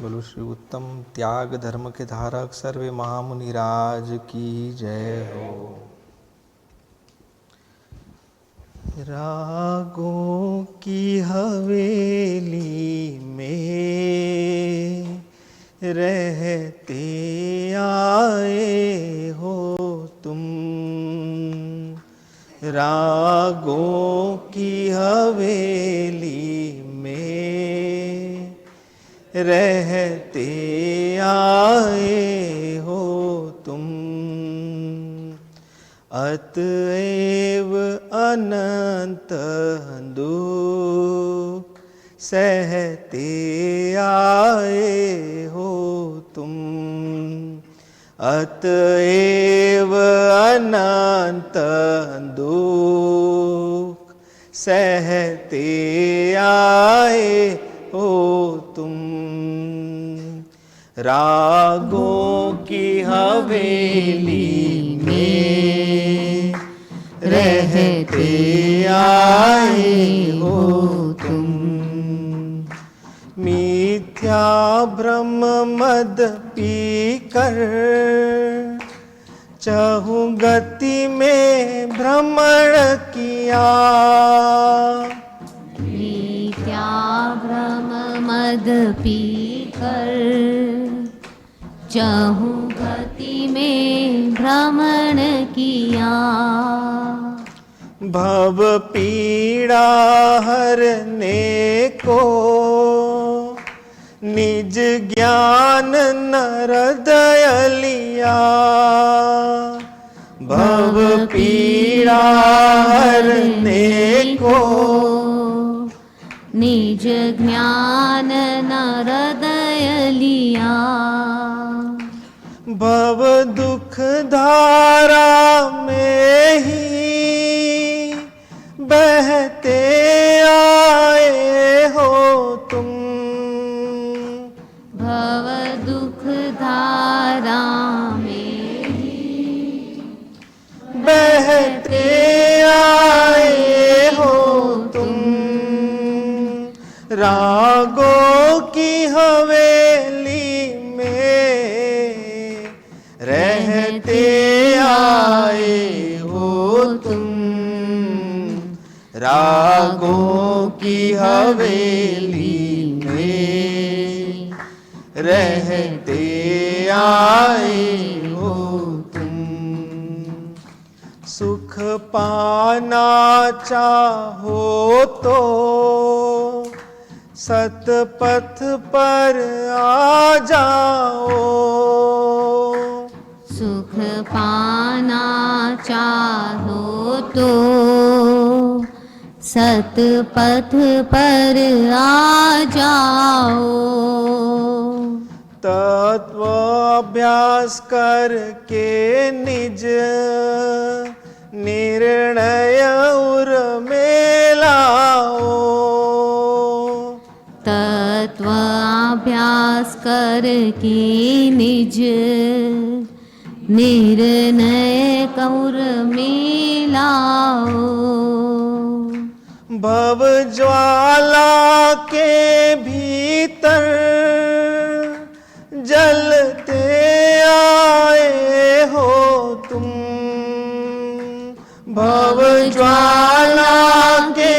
बोलो श्री उत्तम त्याग धर्म के धारक सर्वे महामुनिराज की जय हो। रागों की हवेली में रहते आए हो तुम, रागों की हवेली में रहते आए हो तुम, अतएव अनंत दुख सहते आए हो तुम, अतएव अनंत दुख सहते आए हो तुम, रागों की हवेली में रहते आए हो तुम, मिथ्या ब्रह्म मद पीकर चहु गति में भ्रमण किया, मिथ्या ब्रह्म मद पीकर चहु गति में भ्रमण किया, भव पीड़ा हरने को निज ज्ञान नरदय लिया, भव पीड़ा हरने को निज ज्ञान नरदय लिया, भव दुख धारा में ही बहते आए हो तुम, भव दुख धारा में बहते आए हो तुम, रागों की हवेली में रहते आए हो तुम, रागों की हवेली में रहते आए हो तुम, सुख पाना चाहो तो सतपथ पर आ जाओ, सुख पाना चाहो तो सतपथ पर आ जाओ, तत्व अभ्यास करके निज निर्णय उर लाओ, तत्वाभ्यास करके निज निर्णय कौर में लाओ, भव ज्वाला के भीतर जलते आए हो तुम, भव ज्वाला के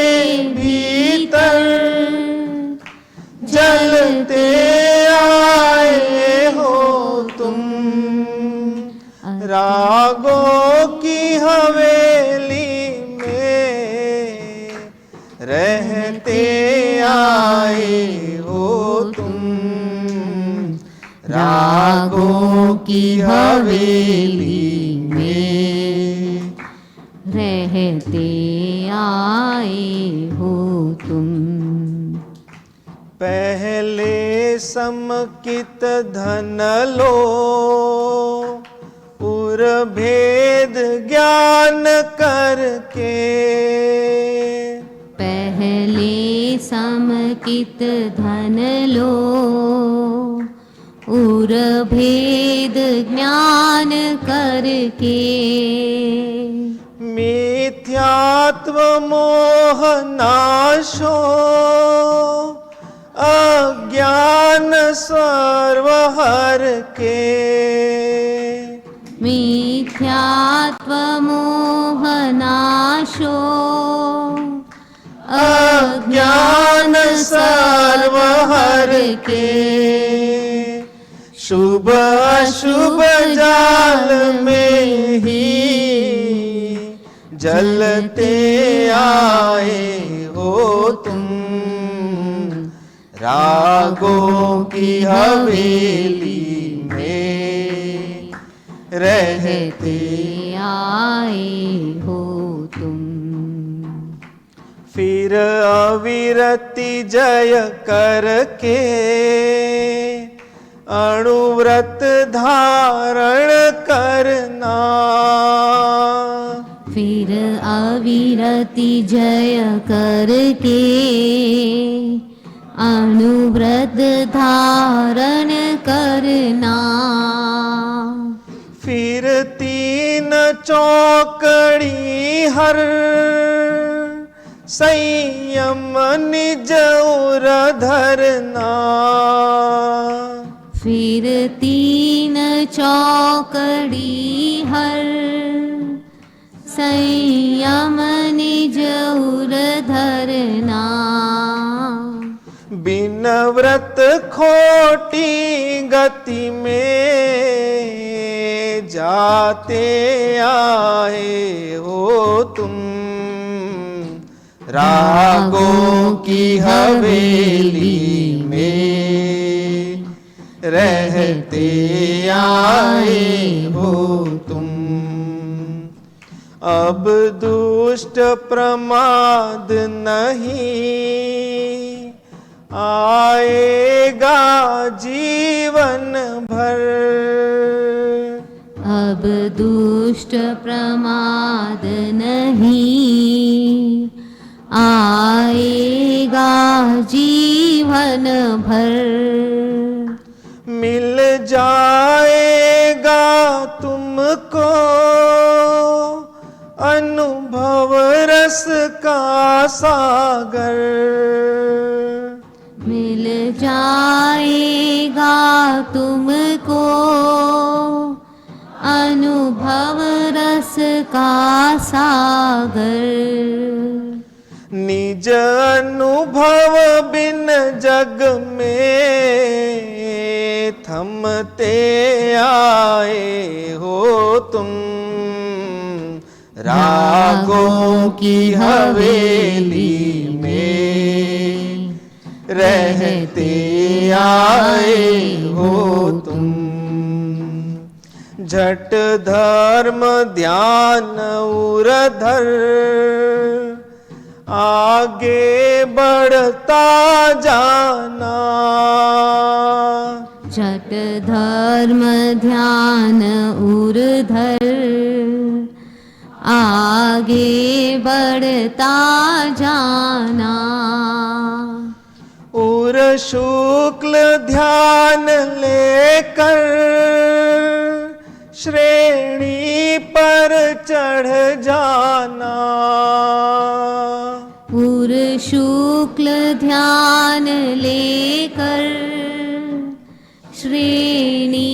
भीतर जलते आए हो तुम, रागों की हवेली में रहते आए हो तुम, रागों की हवेली में रहते आए हो तुम, पहले समकित धन लो उर भेद ज्ञान करके, पहले समकित धन लो उर भेद ज्ञान करके, मिथ्यात्व मोह नाशो अज्ञान सर्व हर के मिथ्यात्व मोहनाशो अज्ञान सर्व हर के शुभ अशुभ जाल में ही जलते आए हो तुम रागों की हवेली में रहते आए हो तुम। फिर अविरति जय करके अणुव्रत धारण करना फिर अविरति जय करके अणुव्रत धारण करना फिर तीन चौकड़ी हर संयम निज उर धरना फिर तीन चौकड़ी हर संयम निज उर धरना बिन व्रत खोटी गति में जाते आए हो तुम रागों की हवेली में रहते आए हो तुम। अब दुष्ट प्रमाद नहीं आएगा जीवन भर अब दुष्ट प्रमाद नहीं आएगा जीवन भर मिल जाएगा तुमको अनुभव रस का सागर मिल जाएगा तुमको अनुभव रस का सागर निज अनुभव बिन जग में थमते आए हो तुम रागों की हवेली में रहते आए हो तुम। झट धर्म ध्यान उरधर आगे बढ़ता जाना झट धर्म ध्यान उर्धर आगे बढ़ता जाना उर शुक्ल ध्यान लेकर श्रेणी पर चढ़ जाना उर शुक्ल ध्यान लेकर श्रेणी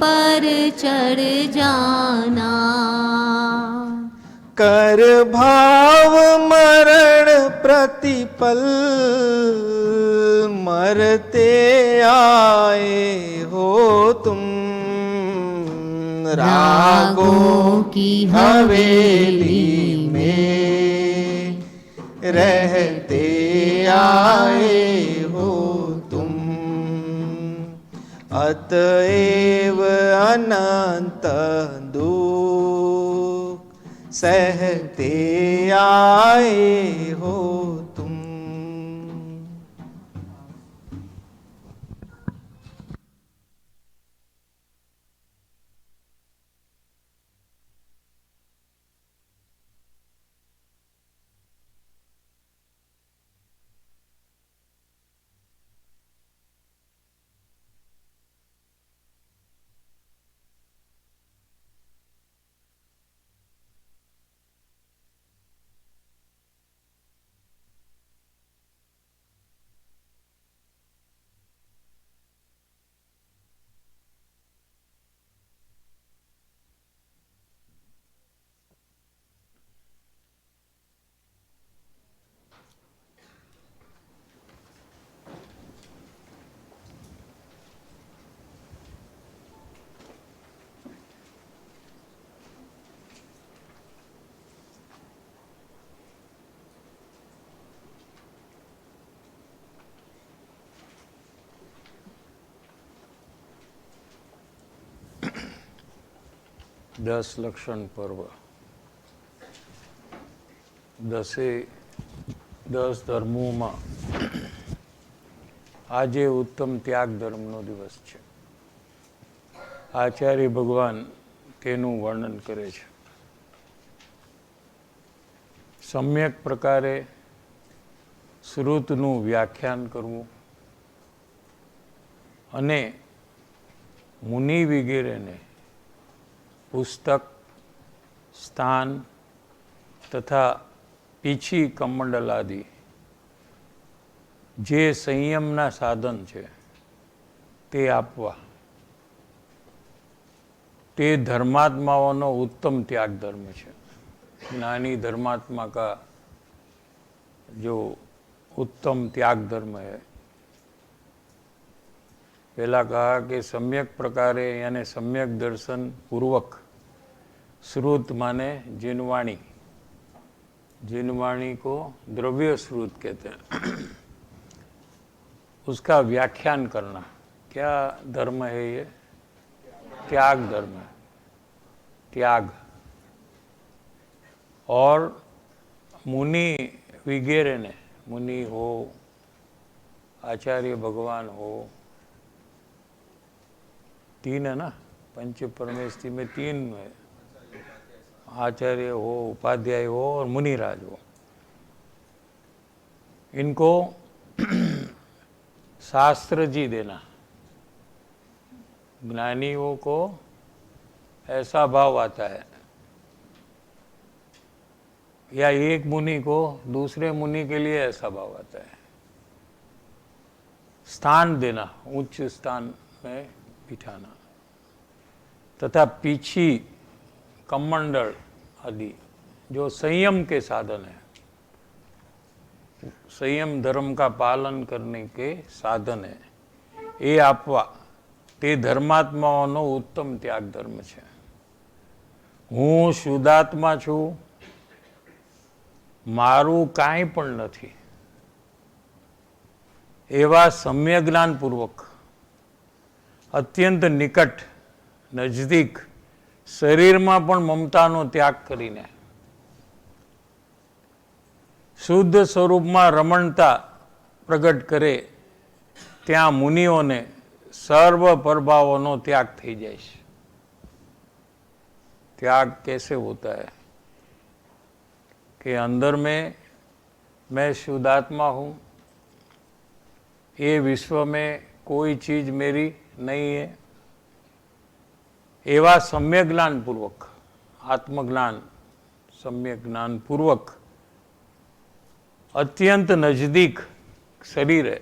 पर चढ़ जाना कर भाव मरण प्रतिपल मरते आए हो तुम रागों की हवेली में रहते आए हो तुम। अतएव अनंत दुख सहते आए हो तुम। 10 લક્ષણ પર્વ 10 ધર્મોમાં આજે ઉત્તમ ત્યાગ ધર્મનો દિવસ છે. આચાર્ય ભગવાન તેનું વર્ણન કરે છે. સમ્યક પ્રકારે શ્રુતનું વ્યાખ્યાન કરવું અને મુનિ વગેરેને પુસ્તક, સ્થાન તથા પીછી કમંડલાદિ જે સંયમના સાધન છે તે આપવા, તે ધર્માત્માઓનો ઉત્તમ ત્યાગ धर्म છે. ज्ञानी धर्मात्मा का जो उत्तम त्याग धर्म है, पहला कहा कि सम्यक प्रकारे यानी सम्यक दर्शन पूर्वक श्रुत माने जिनवाणी, जिनवाणी को द्रव्य श्रुत कहते हैं, उसका व्याख्यान करना. क्या धर्म है ये? त्याग धर्म है. त्याग. और मुनि वगैरह ने, मुनि हो, आचार्य भगवान हो, 3 है ना, पंच परमेष्टि में 3 है, आचार्य हो, उपाध्याय हो और मुनिराज हो. इनको शास्त्र जी देना. ज्ञानियों को ऐसा भाव आता है, या एक मुनि को दूसरे मुनि के लिए ऐसा भाव आता है. स्थान देना, उच्च स्थान में बिठाना, तथा पीछी कमंडल आदि जो संयम के साधन है, संयम धर्म का पालन करने के साधन है, ये आपवा ते धर्मात्माओनो उत्तम त्याग धर्म है. हूँ शुद्धात्मा छूँ, मारू काई पण नथी, एवा सम्यक ज्ञान पूर्वक अत्यंत निकट नजदीक शरीर में पण ममतानो त्याग करीने शुद्ध स्वरूप में रमणता प्रगट करे, त्या मुनिओने सर्व प्रभावों त्याग थई जाय छे. त्याग कैसे होता है कि अंदर में मैं शुद्धात्मा हूँ, ये विश्व में कोई चीज मेरी नहीं है, एवा सम्यक ज्ञान पूर्वक, आत्मज्ञान सम्यक ज्ञान पूर्वक अत्यंत नजदीक शरीर है,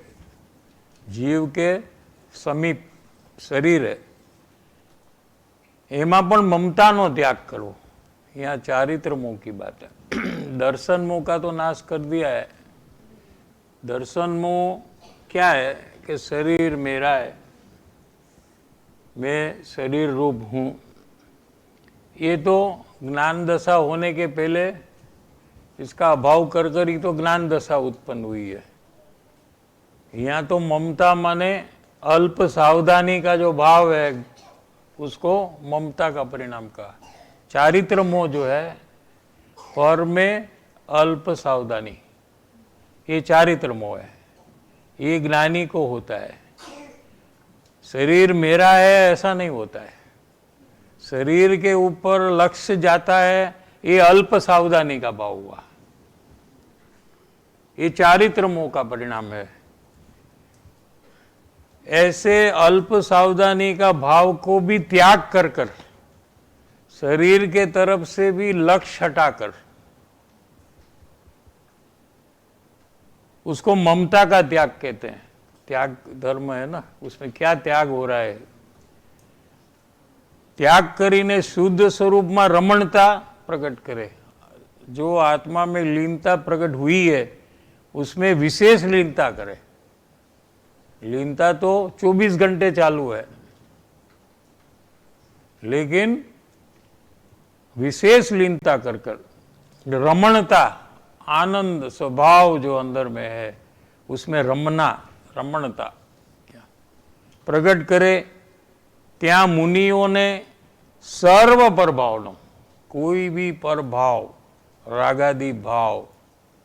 जीव के समीप शरीर है, एमा पण ममतानो त्याग करो. यहाँ चारित्र मोह की बात है. दर्शन मोह का तो नाश कर दिया है. दर्शन मोह क्या है कि शरीर मेरा है, मैं शरीर रूप हूँ. ये तो ज्ञान दशा होने के पहले इसका अभाव कर कर ही तो ज्ञान दशा उत्पन्न हुई है. यहाँ तो ममता माने अल्प सावधानी का जो भाव है, उसको ममता का परिणाम कहा. चारित्र मोह जो है, पर में अल्प सावधानी, ये चारित्र मोह है. ये ज्ञानी को होता है. शरीर मेरा है ऐसा नहीं होता है. शरीर के ऊपर लक्ष्य जाता है, ये अल्प सावधानी का भाव हुआ. ये चारित्र मोह का परिणाम है. ऐसे अल्प सावधानी का भाव को भी त्याग कर कर, शरीर के तरफ से भी लक्ष्य हटाकर, उसको ममता का त्याग कहते हैं. त्याग धर्म है ना, उसमें क्या त्याग हो रहा है? त्याग करीने शुद्ध स्वरूप में रमणता प्रकट करे. जो आत्मा में लीनता प्रकट हुई है, उसमें विशेष लीनता करे. लीनता तो 24 घंटे चालू है, लेकिन विशेष लीनता कर कर रमणता, आनंद स्वभाव जो अंदर में है, उसमें रमना, रमणता प्रकट करे. त्या मुनियों ने સર્વ પરભાવનો कोई भी परभाव, रागादि भाव,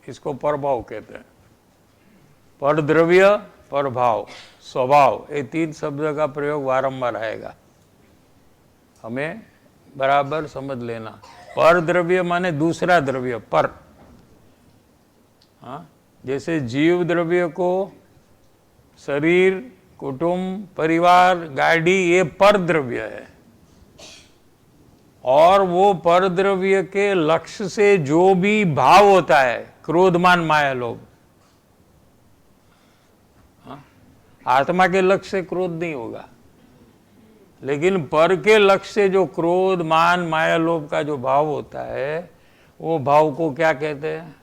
इसको परभाव कहते हैं। परद्रव्य, परभाव, स्वभाव, ये 3 शब्द का प्रयोग वारंवार आएगा, हमें बराबर समझ लेना। परद्रव्य माने दूसरा द्रव्य, पर। हाँ, जैसे जीव द्रव्य को शरीर, कुटुंब, परिवार, गाड़ी, ये पर द्रव्य है, और वो पर द्रव्य के लक्ष्य से जो भी भाव होता है, क्रोधमान माया लोभ, आत्मा के लक्ष्य से क्रोध नहीं होगा, लेकिन पर के लक्ष्य से जो क्रोध मान माया लोभ का जो भाव होता है, वो भाव को क्या कहते हैं?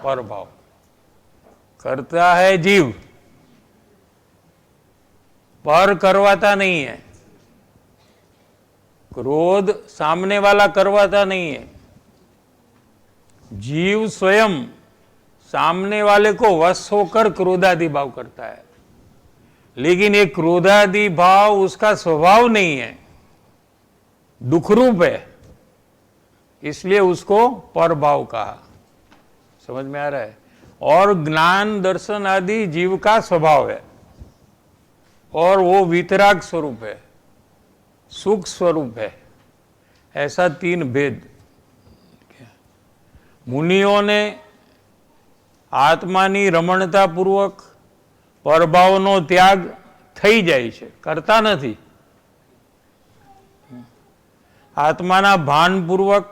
पर भाव। करता है जीव, पर करवाता नहीं है। क्रोध सामने वाला करवाता नहीं है, जीव स्वयं सामने वाले को वश होकर क्रोधादि भाव करता है, लेकिन ये क्रोधादि भाव उसका स्वभाव नहीं है, दुखरूप है, इसलिए उसको परभाव कहा। समझ में आ रहा है? और ज्ञान दर्शन आदि जीव का स्वभाव है, और वो वितराग स्वरूप है, सुख स्वरूप है। ऐसा 3 भेद। मुनियों ने आत्मानी रमणतापूर्वक પરભાવનો ત્યાગ થઈ જાય છે, કરતા નથી। આત્માના ભાનપૂર્વક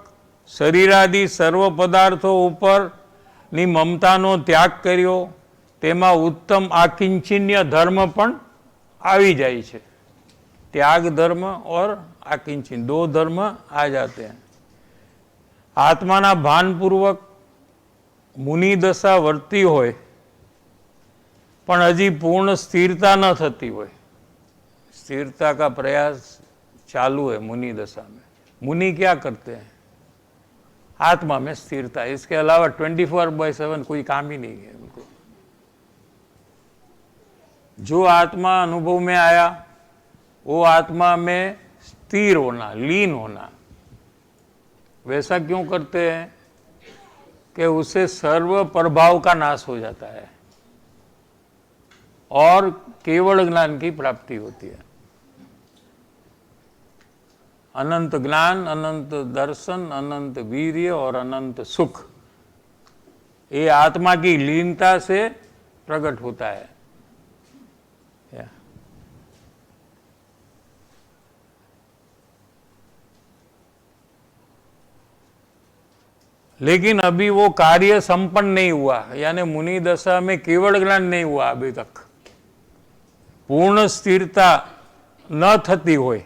શરીરાદિ સર્વ પદાર્થો ઉપરની મમતાનો ત્યાગ કર્યો, તેમાં ઉત્તમ આકિંચન્ય ધર્મ પણ આવી જાય છે। त्याग धर्म और आकिंचन 2 धर्म आ जाते हैं। आत्माना भानपूर्वक मुनि दशा वर्ती होय पण हजी पूर्ण स्थिरता न थती होय, स्थिरता का प्रयास चालू है मुनि दशा में। मुनि क्या करते हैं? आत्मा में स्थिरता, इसके अलावा 24/7 कोई काम ही नहीं है उनको। जो आत्मा अनुभव में आया वो आत्मा में स्थिर होना, लीन होना। वैसा क्यों करते हैं? कि उससे सर्व प्रभाव का नाश हो जाता है और केवल ज्ञान की प्राप्ति होती है। अनंत ज्ञान, अनंत दर्शन, अनंत वीर्य और अनंत सुख, ये आत्मा की लीनता से प्रकट होता है। लेकिन अभी वो कार्य संपन्न नहीं हुआ, यानी मुनि दशा में केवल ज्ञान नहीं हुआ अभी तक, पूर्ण स्थिरता न थती होय,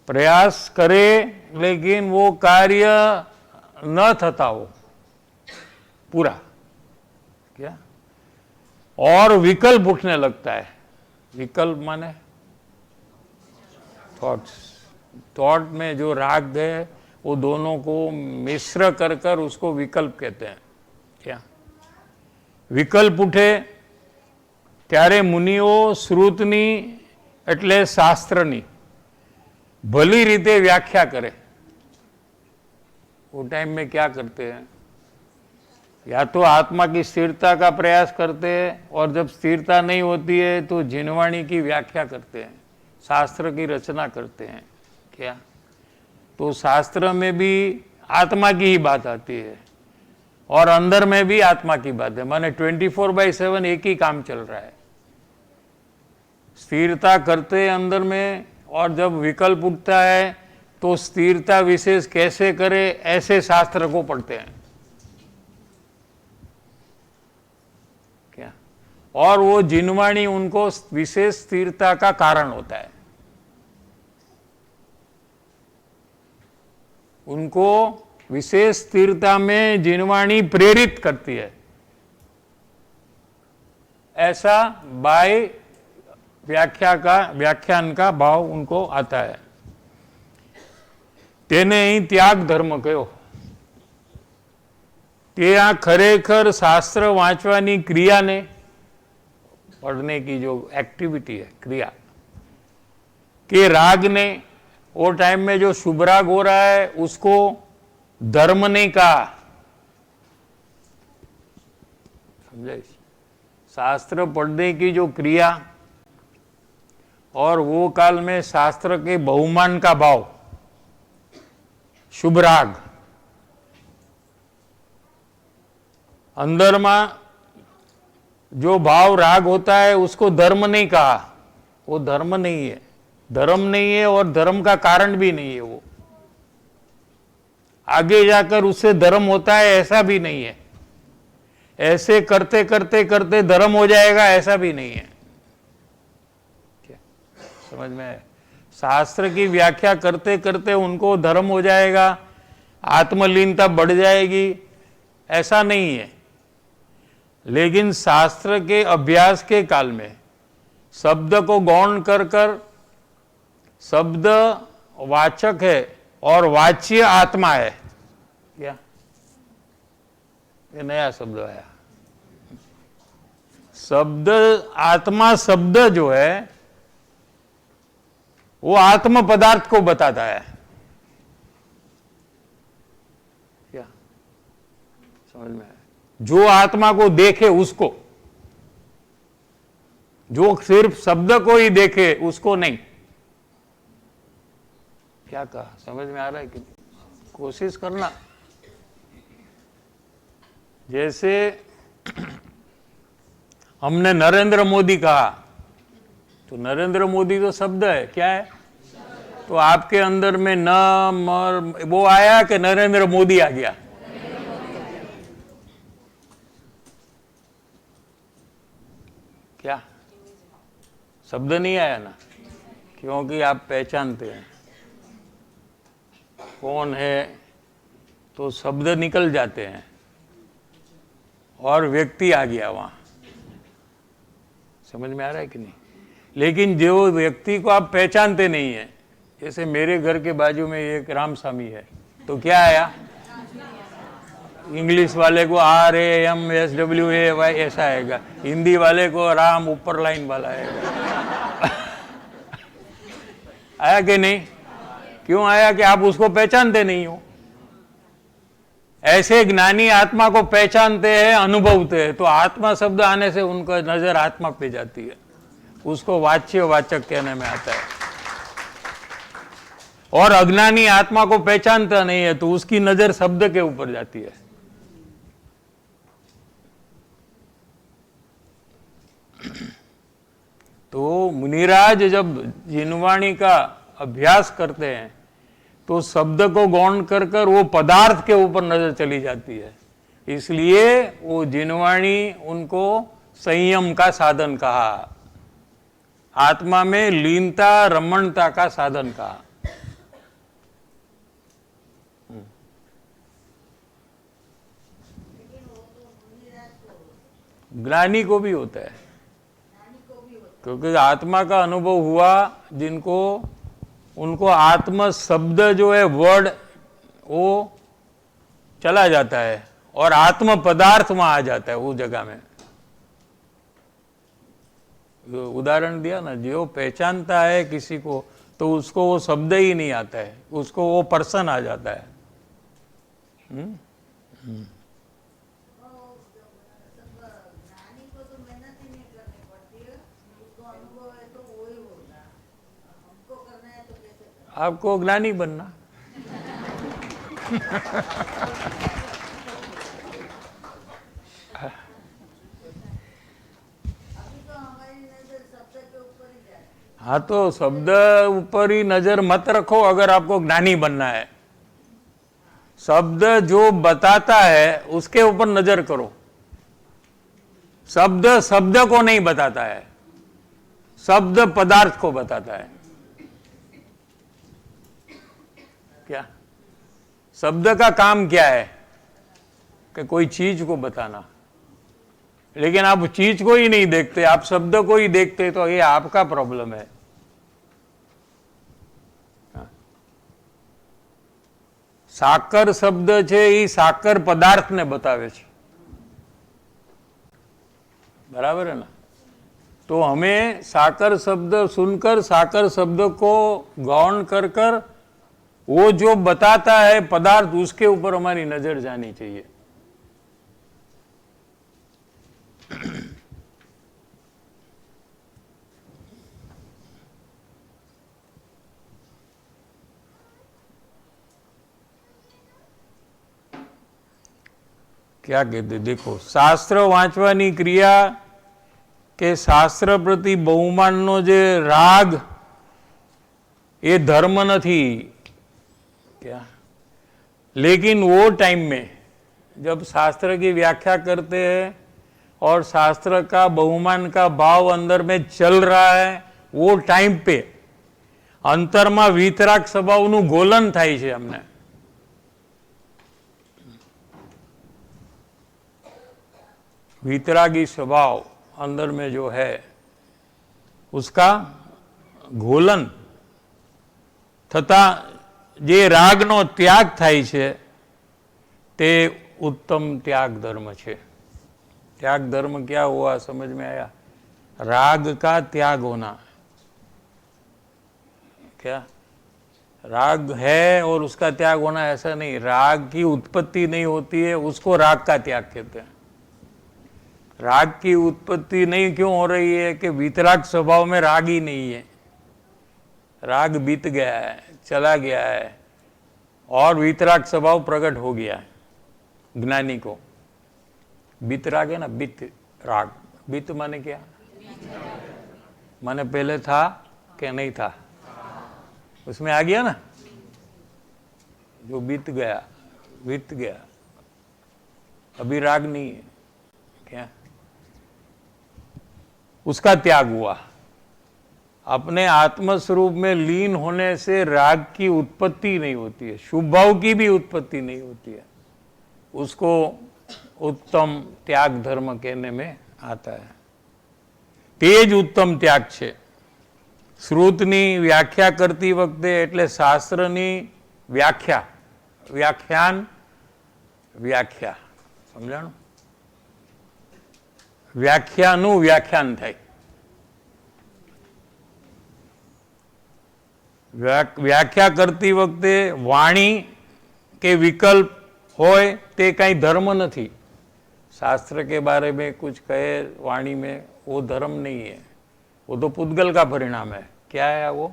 प्रयास करे लेकिन वो कार्य न थता हो पूरा, क्या? और विकल्प उठने लगता है। विकल्प माने थॉट्स, थॉट में जो राग है वो दोनों को मिश्र कर कर उसको विकल्प कहते हैं। क्या विकल्प उठे ત્યારે મુનિઓ શ્રુતની એટલે શાસ્ત્રની ભલી રીતે વ્યાખ્યા કરે। वो टाइम में क्या करते हैं? या तो आत्मा की स्थिरता का प्रयास करते हैं, और जब स्थिरता नहीं होती है तो जिनवाणी की व्याख्या करते हैं, शास्त्र की रचना करते हैं। क्या? तो शास्त्र में भी आत्मा की ही बात आती है और अंदर में भी आत्मा की बात है, माने 24/7 एक ही काम चल रहा है। स्थिरता करते हैं अंदर में, और जब विकल्प उठता है तो स्थिरता विशेष कैसे करे ऐसे शास्त्र को पढ़ते हैं। क्या? और वो जिनवाणी उनको विशेष स्थिरता का कारण होता है, उनको विशेष स्थिरता में जिनवाणी प्रेरित करती है। ऐसा बाय व्याख्यान का भाव उनको आता है। तेने ही त्याग धर्म कहो। ते आ खरेखर शास्त्र वांचवानी क्रिया ने, पढ़ने की जो एक्टिविटी है, क्रिया के राग ने वो टाइम में जो शुभराग हो रहा है उसको धर्म नहीं कहा, समझे? शास्त्र पढ़ने की जो क्रिया और वो काल में शास्त्र के बहुमान का भाव, शुभराग, अंदर में जो भाव राग होता है उसको धर्म नहीं कहा। वो धर्म नहीं है, धर्म नहीं है और धर्म का कारण भी नहीं है। वो आगे जाकर उससे धर्म होता है ऐसा भी नहीं है। ऐसे करते करते करते धर्म हो जाएगा ऐसा भी नहीं है। क्या समझ में है? शास्त्र की व्याख्या करते करते उनको धर्म हो जाएगा, आत्मलीनता बढ़ जाएगी, ऐसा नहीं है। लेकिन शास्त्र के अभ्यास के काल में शब्द को गौण कर कर, शब्द वाचक है और वाच्य आत्मा है। क्या ये नया शब्द आया? शब्द आत्मा, शब्द जो है वो आत्म पदार्थ को बताता है। क्या समझ में है? जो आत्मा को देखे उसको, जो सिर्फ शब्द को ही देखे उसको नहीं। क्या कहा? समझ में आ रहा है कि कोशिश करना। जैसे हमने नरेंद्र मोदी कहा तो नरेंद्र मोदी तो शब्द है, क्या है? तो आपके अंदर में न मर वो आया कि नरेंद्र मोदी आ गया? क्या शब्द नहीं आया ना? क्योंकि आप पहचानते हैं कौन है तो शब्द निकल जाते हैं और व्यक्ति आ गया वहां। समझ में आ रहा है कि नहीं? लेकिन जो व्यक्ति को आप पहचानते नहीं है, जैसे मेरे घर के बाजू में एक रामस्वामी है, तो क्या आया? इंग्लिश वाले को RAMSWAY ऐसा आएगा, हिंदी वाले को राम ऊपर लाइन वाला आएगा। आया कि नहीं? क्यों आया? कि आप उसको पहचानते नहीं हो। ऐसे ज्ञानी आत्मा को पहचानते हैं, अनुभवते हैं, तो आत्मा शब्द आने से उनका नजर आत्मा पे जाती है, उसको वाच्य वाचक कहने में आता है। और अज्ञानी आत्मा को पहचानता नहीं है तो उसकी नजर शब्द के ऊपर जाती है। तो मुनिराज जब जिनवाणी का अभ्यास करते हैं तो शब्द को गौण कर कर वो पदार्थ के ऊपर नजर चली जाती है। इसलिए वो जिनवाणी उनको संयम का साधन कहा, आत्मा में लीनता रमणता का साधन कहा। ज्ञानी को भी होता है, क्योंकि आत्मा का अनुभव हुआ जिनको, उनको आत्म शब्द जो है वर्ड वो चला जाता है और आत्म पदार्थ वहां आ जाता है उस जगह में। उदाहरण दिया ना, जो पहचानता है किसी को तो उसको वो शब्द ही नहीं आता है, उसको वो पर्सन आ जाता है। आपको ज्ञानी बनना। हाँ, तो शब्द ऊपर ही नजर मत रखो अगर आपको ज्ञानी बनना है। शब्द जो बताता है उसके ऊपर नजर करो। शब्द शब्द को नहीं बताता है, शब्द पदार्थ को बताता है। क्या शब्द का काम क्या है? कि कोई चीज को बताना। लेकिन आप चीज को ही नहीं देखते, आप शब्द को ही देखते, तो ये आपका प्रॉब्लम है। साकर शब्द છે એ સાકર પદાર્થને બતાવે છે, બરાબર है ना? तो हमें साकर शब्द सुनकर, साकर शब्द को गौण कर कर वो जो बताता है पदार्थ, उसके ऊपर हमारी नजर जानी चाहिए। क्या कहते, देखो, शास्त्र वांचवानी क्रिया के शास्त्र प्रति बहुमानનો જે રાગ ये धर्म नहीं क्या, लेकिन वो टाइम में जब शास्त्र की व्याख्या करते हैं और शास्त्र का बहुमान का भाव अंदर में चल रहा है, वो टाइम पे अंतर में वीतराग स्वभावનું गोलन થાય છે। हमने वीतरागी स्वभाव अंदर में जो है उसका घोलन थता जे रागनो त्याग थाय छे ते उत्तम त्याग धर्म छे। त्याग धर्म क्या हुआ, समझ में आया? राग का त्याग होना। क्या राग है और उसका त्याग होना, ऐसा नहीं। राग की उत्पत्ति नहीं होती है, उसको राग का त्याग कहते हैं। राग की उत्पत्ति नहीं क्यों हो रही है कि वीतराग स्वभाव में राग ही नहीं है। राग बीत गया है, चला गया है और वीतराग स्वभाव प्रकट हो गया है ज्ञानी को। बीतराग है ना, बीत राग। बीत माने क्या? माने पहले था कि नहीं था, उसमें आ गया ना, जो बीत गया, बीत गया, अभी राग नहीं है क्या, उसका त्याग हुआ। अपने आत्मस्वरूप में लीन होने से राग की उत्पत्ति नहीं होती है, शुभ भाव की भी उत्पत्ति नहीं होती है। उसको उत्तम त्याग धर्म कहने में आता है। तेज उत्तम त्याग छे। श्रुतनी व्याख्या करती वखते एटले शास्त्रनी व्याख्या, व्याख्यान, व्याख्या, समझाणु? व्याख्यानु व्याख्यान थाय। व्याख्या करती वखते वाणी के विकल्प होय ते कई धर्म नहीं। शास्त्र के बारे में कुछ कहे वाणी में, वो धर्म नहीं है, वो तो पुद्गल का परिणाम है। क्या है वो?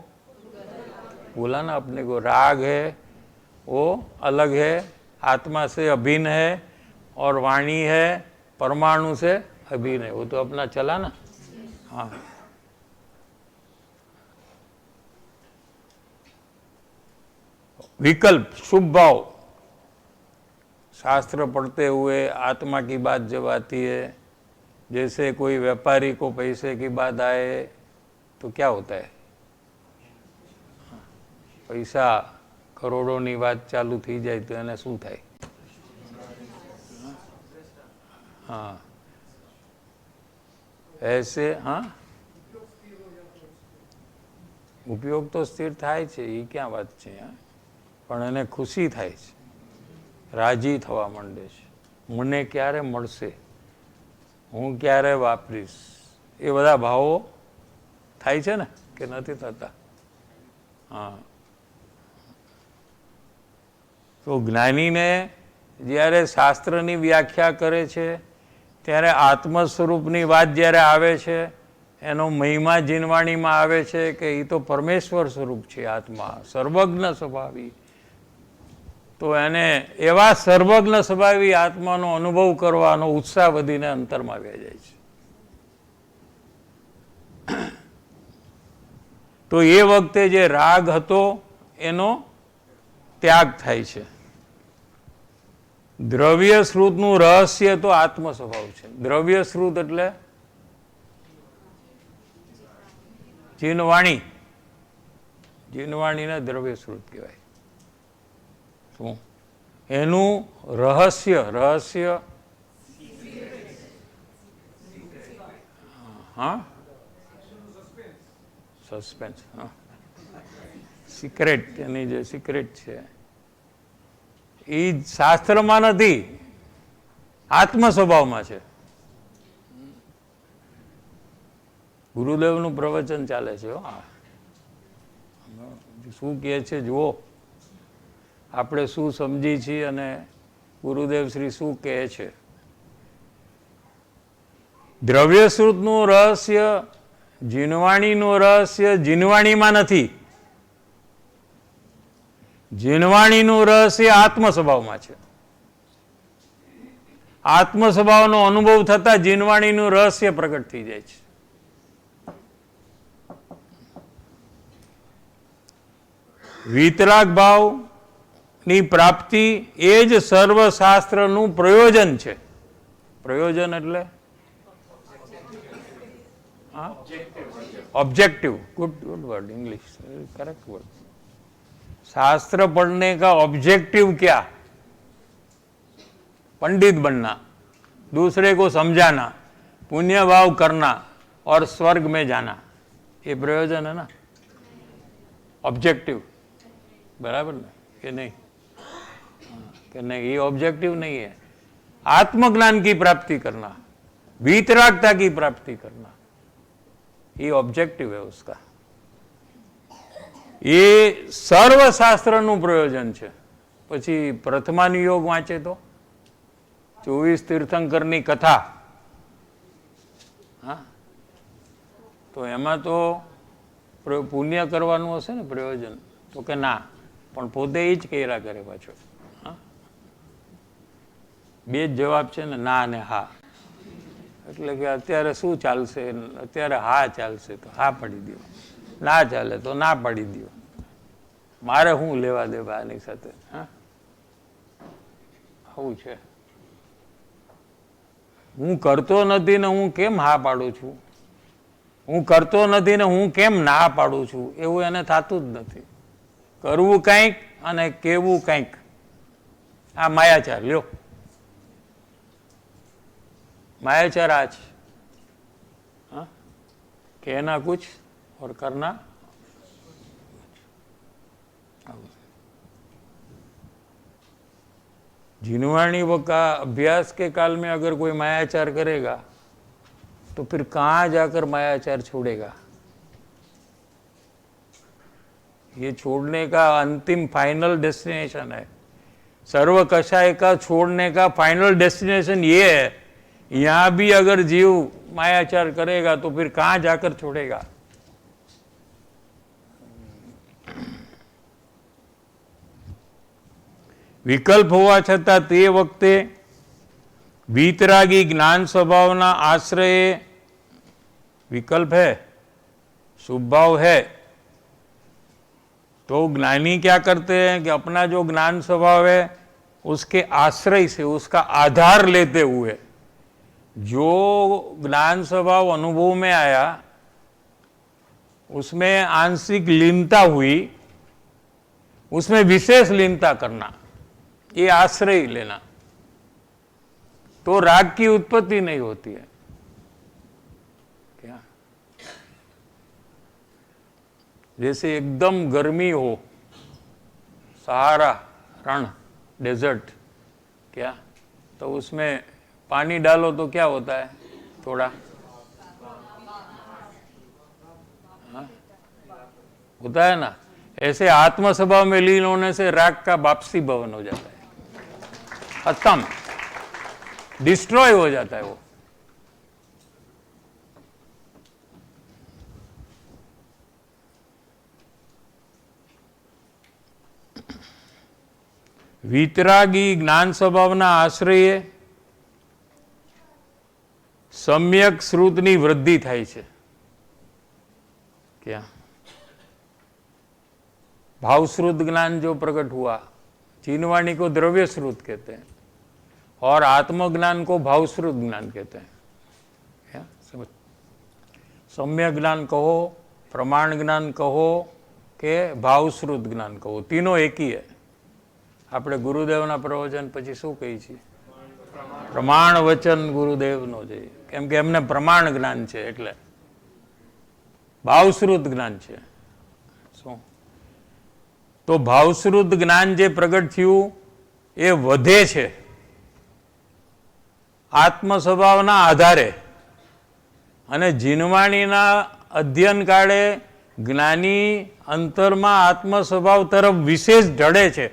बोला ना अपने को, राग है वो अलग है, आत्मा से अभिन्न है, और वाणी है परमाणु से अभिन्न है। वो तो अपना चला ना। हाँ, विकल्प, शुभ भाव। शास्त्र पढ़ते हुए आत्मा की बात जब आती है, जैसे कोई व्यापारी को पैसे की बात आए तो क्या होता है? पैसा करोड़ों की बात चालू थी जाए तो एने शू थाय? हाँ, ऐसे। हाँ, उपयोग तो स्थिर थाय छे, ये क्या बात छे? पण एने खुशी थाय छे, राजी थवा मांडे छे। मने क्यारे मळशे, हूँ क्यारे वापरीश, ए बधा भावो थाय छे ने के नथी थता? हाँ, तो ज्ञानी ने ज्यारे शास्त्रनी व्याख्या करे छे त्यारे आत्म स्वरूपनी बात ज्यारे आवे छे, एनो महिमा जीनवाणीमां आवे छे के ई तो परमेश्वर स्वरूप छे आत्मा, सर्वज्ञ स्वभावी। तो एने एवा सर्वज्ञ स्वभावी आत्मानो अनुभव करवानो उत्साह वधीने अंतरमां આવી જાય છે। तो ये वखते जे राग हतो एनो त्याग थाय छे। द्रव्य श्रुतનું रहस्य तो आत्म स्वभाव छे। द्रव्य श्रुत એટલે જીનવાણી, જીનવાણીને દ્રવ્ય શ્રુત કહેવાય। શું એનું રહસ્ય, રહસ્ય હા, સસ્પેન્સ, હા, સિક્રેટ, એની જે સિક્રેટ છે એ શાસ્ત્રમાં નથી, આત્મ સ્વભાવમાં છે। ગુરુદેવનું પ્રવચન ચાલે છે. શું કહે છે જુઓ, આપણે શું સમજી છીએ અને ગુરુદેવ શ્રી શું કહે છે. દ્રવ્યશ્રુતનું રહસ્ય, જીનવાણીનું રહસ્ય જીનવાણીમાં નથી. જીનવાણીનું રહસ્ય આત્મ સ્વભાવમાં છે. આત્મ સ્વભાવનો અનુભવ થતા જીનવાણીનું રહસ્ય પ્રગટ થઈ જાય છે. વિતરાગ ભાવની પ્રાપ્તિ એ જ સર્વશાસ્ત્રનું પ્રયોજન છે. પ્રયોજન એટલે objective. Good word, English correct word. शास्त्र पढ़ने का ऑब्जेक्टिव क्या? पंडित बनना, दूसरे को समझाना, पुण्य भाव करना और स्वर्ग में जाना, ये प्रयोजन है ना. ऑब्जेक्टिव बराबर ना कि नहीं? कि नहीं, ये ऑब्जेक्टिव नहीं है. आत्मज्ञान की प्राप्ति करना, वीतरागता की प्राप्ति करना, ये ऑब्जेक्टिव है उसका. ये સર્વશાસ્ત્રનું પ્રયોજન છે. પછી પ્રથમાનુયોગ વાંચે તો 24 તીર્થંકરની કથા, હા, તો એમાં તો પુણ્ય કરવાનું હશે ને પ્રયોજન, તો કે ના, પણ પોતે એ જ કર્યા કરે પાછો. બે જ જવાબ છે ને, ના ને હા. એટલે કે અત્યારે શું ચાલશે, અત્યારે હા ચાલશે તો હા પાડી દો, ના ચાલે તો ના પાડી દો. મારે શું લેવા દેવા આની સાથે? હા, આવું છે. હું કરતો નથી ને હું કેમ હા પાડું છું, હું કરતો નથી ને હું કેમ ના પાડું છું, એવું એને થતું જ નથી. કરવું કંઈક અને કેવું કંઈક, આ માયાચાર લ્યો. मायाचार आज, हाँ, कहना कुछ और करना. जिनवाणी का अभ्यास के काल में अगर कोई मायाचार करेगा तो फिर कहाँ जाकर मायाचार छोड़ेगा? ये छोड़ने का अंतिम फाइनल डेस्टिनेशन है. सर्व कषाय का छोड़ने का फाइनल डेस्टिनेशन ये है. यहां भी अगर जीव मायाचार करेगा तो फिर कहां जाकर छोड़ेगा? विकल्प हुआ छता ते वक्ते वीतरागी ज्ञान स्वभावना आश्रय, विकल्प है, शुभ भाव है, तो ज्ञानी क्या करते हैं कि अपना जो ज्ञान स्वभाव है उसके आश्रय से, उसका आधार लेते हुए जो ज्ञान स्वभाव अनुभव में आया उसमें आंशिक लीनता हुई, उसमें विशेष लीनता करना, ये आश्रय लेना, तो राग की उत्पत्ति नहीं होती है. क्या? जैसे एकदम गर्मी हो, सहारा रण, डेजर्ट, क्या, तो उसमें पानी डालो तो क्या होता है? थोड़ा, हाँ? होता है ना. ऐसे आत्म स्वभाव में लीन होने से राग का वापसी भवन हो जाता है, खत्म, डिस्ट्रॉय हो जाता है वो. वीतरागी ज्ञान स्वभावना आश्रये सम्यक श्रुतनी वृद्धि थाय छे. क्या? भावश्रुत ज्ञान जो प्रकट हुआ, चीनवाणी को द्रव्य श्रुत कहते हैं और आत्मज्ञान को भावश्रुत ज्ञान कहते हैं. क्या समझ? सम्यक ज्ञान कहो, प्रमाण ज्ञान कहो के भावश्रुत ज्ञान कहो, तीनों एक ही है. આપણે ગુરુદેવના પ્રવચન પછી શું કહી છીએ? પ્રમાણ વચન ગુરુદેવનો છે, કેમ કે એમને પ્રમાણ જ્ઞાન છે, એટલે ભાવશ્રુત જ્ઞાન છે. શું? તો ભાવશ્રુત જ્ઞાન જે પ્રગટ થયું એ વધે છે આત્મ સ્વભાવના આધારે. અને જીનવાણીના અધ્યયન કાળે જ્ઞાની અંતરમાં આત્મ સ્વભાવ તરફ વિશેષ ઢળે છે.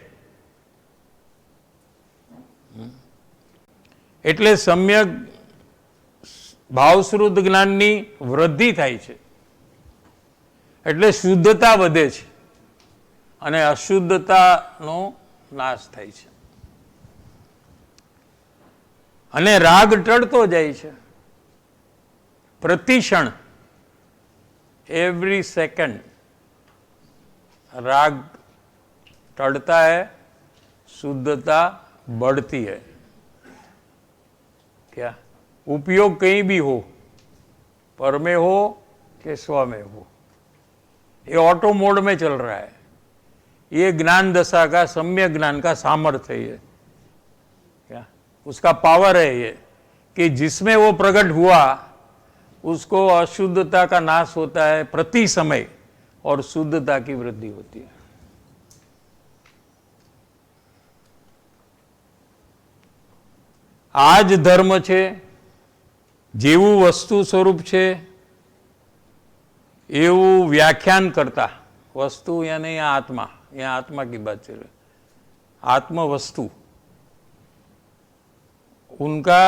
એટલે સમ્યક ભાવશ્રુત જ્ઞાનની વૃદ્ધિ થાય છે, એટલે શુદ્ધતા વધે છે અને અશુદ્ધતાનો નાશ થાય છે અને રાગ ટળતો જાય છે. प्रतिक्षण एवरी सेकंड राग टळता है, शुद्धता बढ़ती है. क्या उपयोग कहीं भी हो, पर में हो कि स्व में हो, ये ऑटो मोड में चल रहा है. ये ज्ञान दशा का, सम्यक ज्ञान का सामर्थ्य है. क्या उसका पावर है ये कि जिसमें वो प्रकट हुआ उसको अशुद्धता का नाश होता है प्रति समय और शुद्धता की वृद्धि होती है. आज धर्म છે, જેવું વસ્તુ સ્વરૂપ છે એવું વ્યાખ્યાન કરતા. वस्तु यानी यहाँ आत्मा, यहाँ आत्मा की बात चल रही. आत्म वस्तु उनका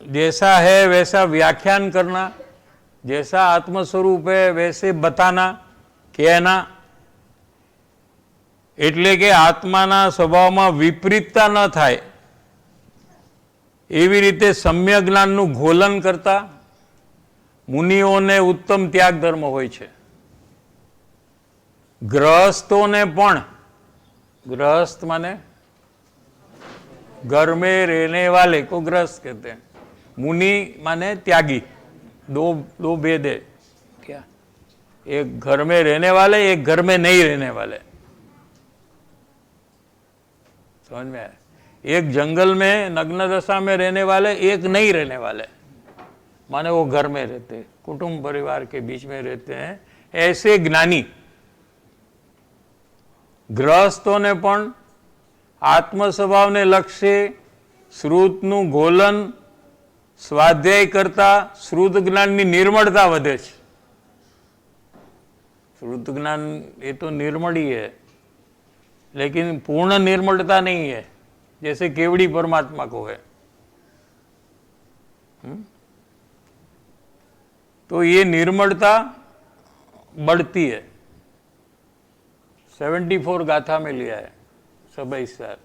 जैसा है वैसा व्याख्यान करना, जैसा आत्मस्वरूप है वैसे बताना, कहना. એટલે કે આત્માના સ્વભાવમાં વિપરીતતા ન થાય એવી રીતે સમ્યક જ્ઞાનનું ઘોલન કરતા મુનિઓને ઉત્તમ ત્યાગ ધર્મ હોય છે. ગૃહસ્થોને પણ, गृहस्थ माने घर में रहने वाले को गृहस्थ कहते हैं. मुनि माने त्यागी. दो भेद है. क्या? एक घर में रहने वाले, एक घर में नहीं रहने वाले. समझ में आया? एक जंगल में नग्न दशा में रहने वाले, एक नहीं रहने वाले. माने वो घर में रहते हैं, कुटुंब परिवार के बीच में रहते हैं. ऐसे ज्ञानी गृहस्थों ने पण आत्म स्वभाव ने लक्ष्य श्रुतनु घोलन स्वाध्याय करता श्रुत ज्ञान की निर्मलता वधे छे. श्रुत ज्ञान ये तो निर्मल ही है, लेकिन पूर्ण निर्मलता नहीं है, जैसे केवड़ी परमात्मा को है. तो ये निर्मलता बढ़ती है. 74 गाथा में लिया है सबई सार.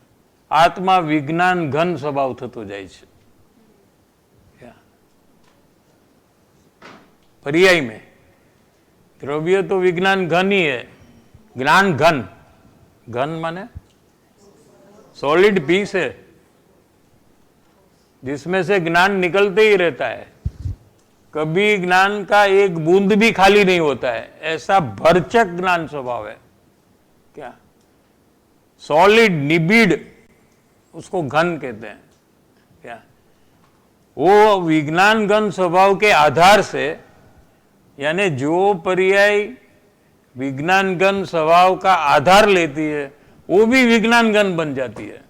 आत्मा विज्ञान घन स्वभाव थतो जाए छे. पर्याय में द्रव्य तो विज्ञान घन ही है, ज्ञान घन. घन माने सॉलिड पीस है जिसमें से ज्ञान निकलते ही रहता है. कभी ज्ञान का एक बूंद भी खाली नहीं होता है. ऐसा भरचक ज्ञान स्वभाव है. क्या? सॉलिड निबिड, उसको घन कहते हैं. क्या? वो विज्ञान घन स्वभाव के आधार से, यानी जो पर्याय विज्ञान घन स्वभाव का आधार लेती है वो भी विज्ञान घन बन जाती है.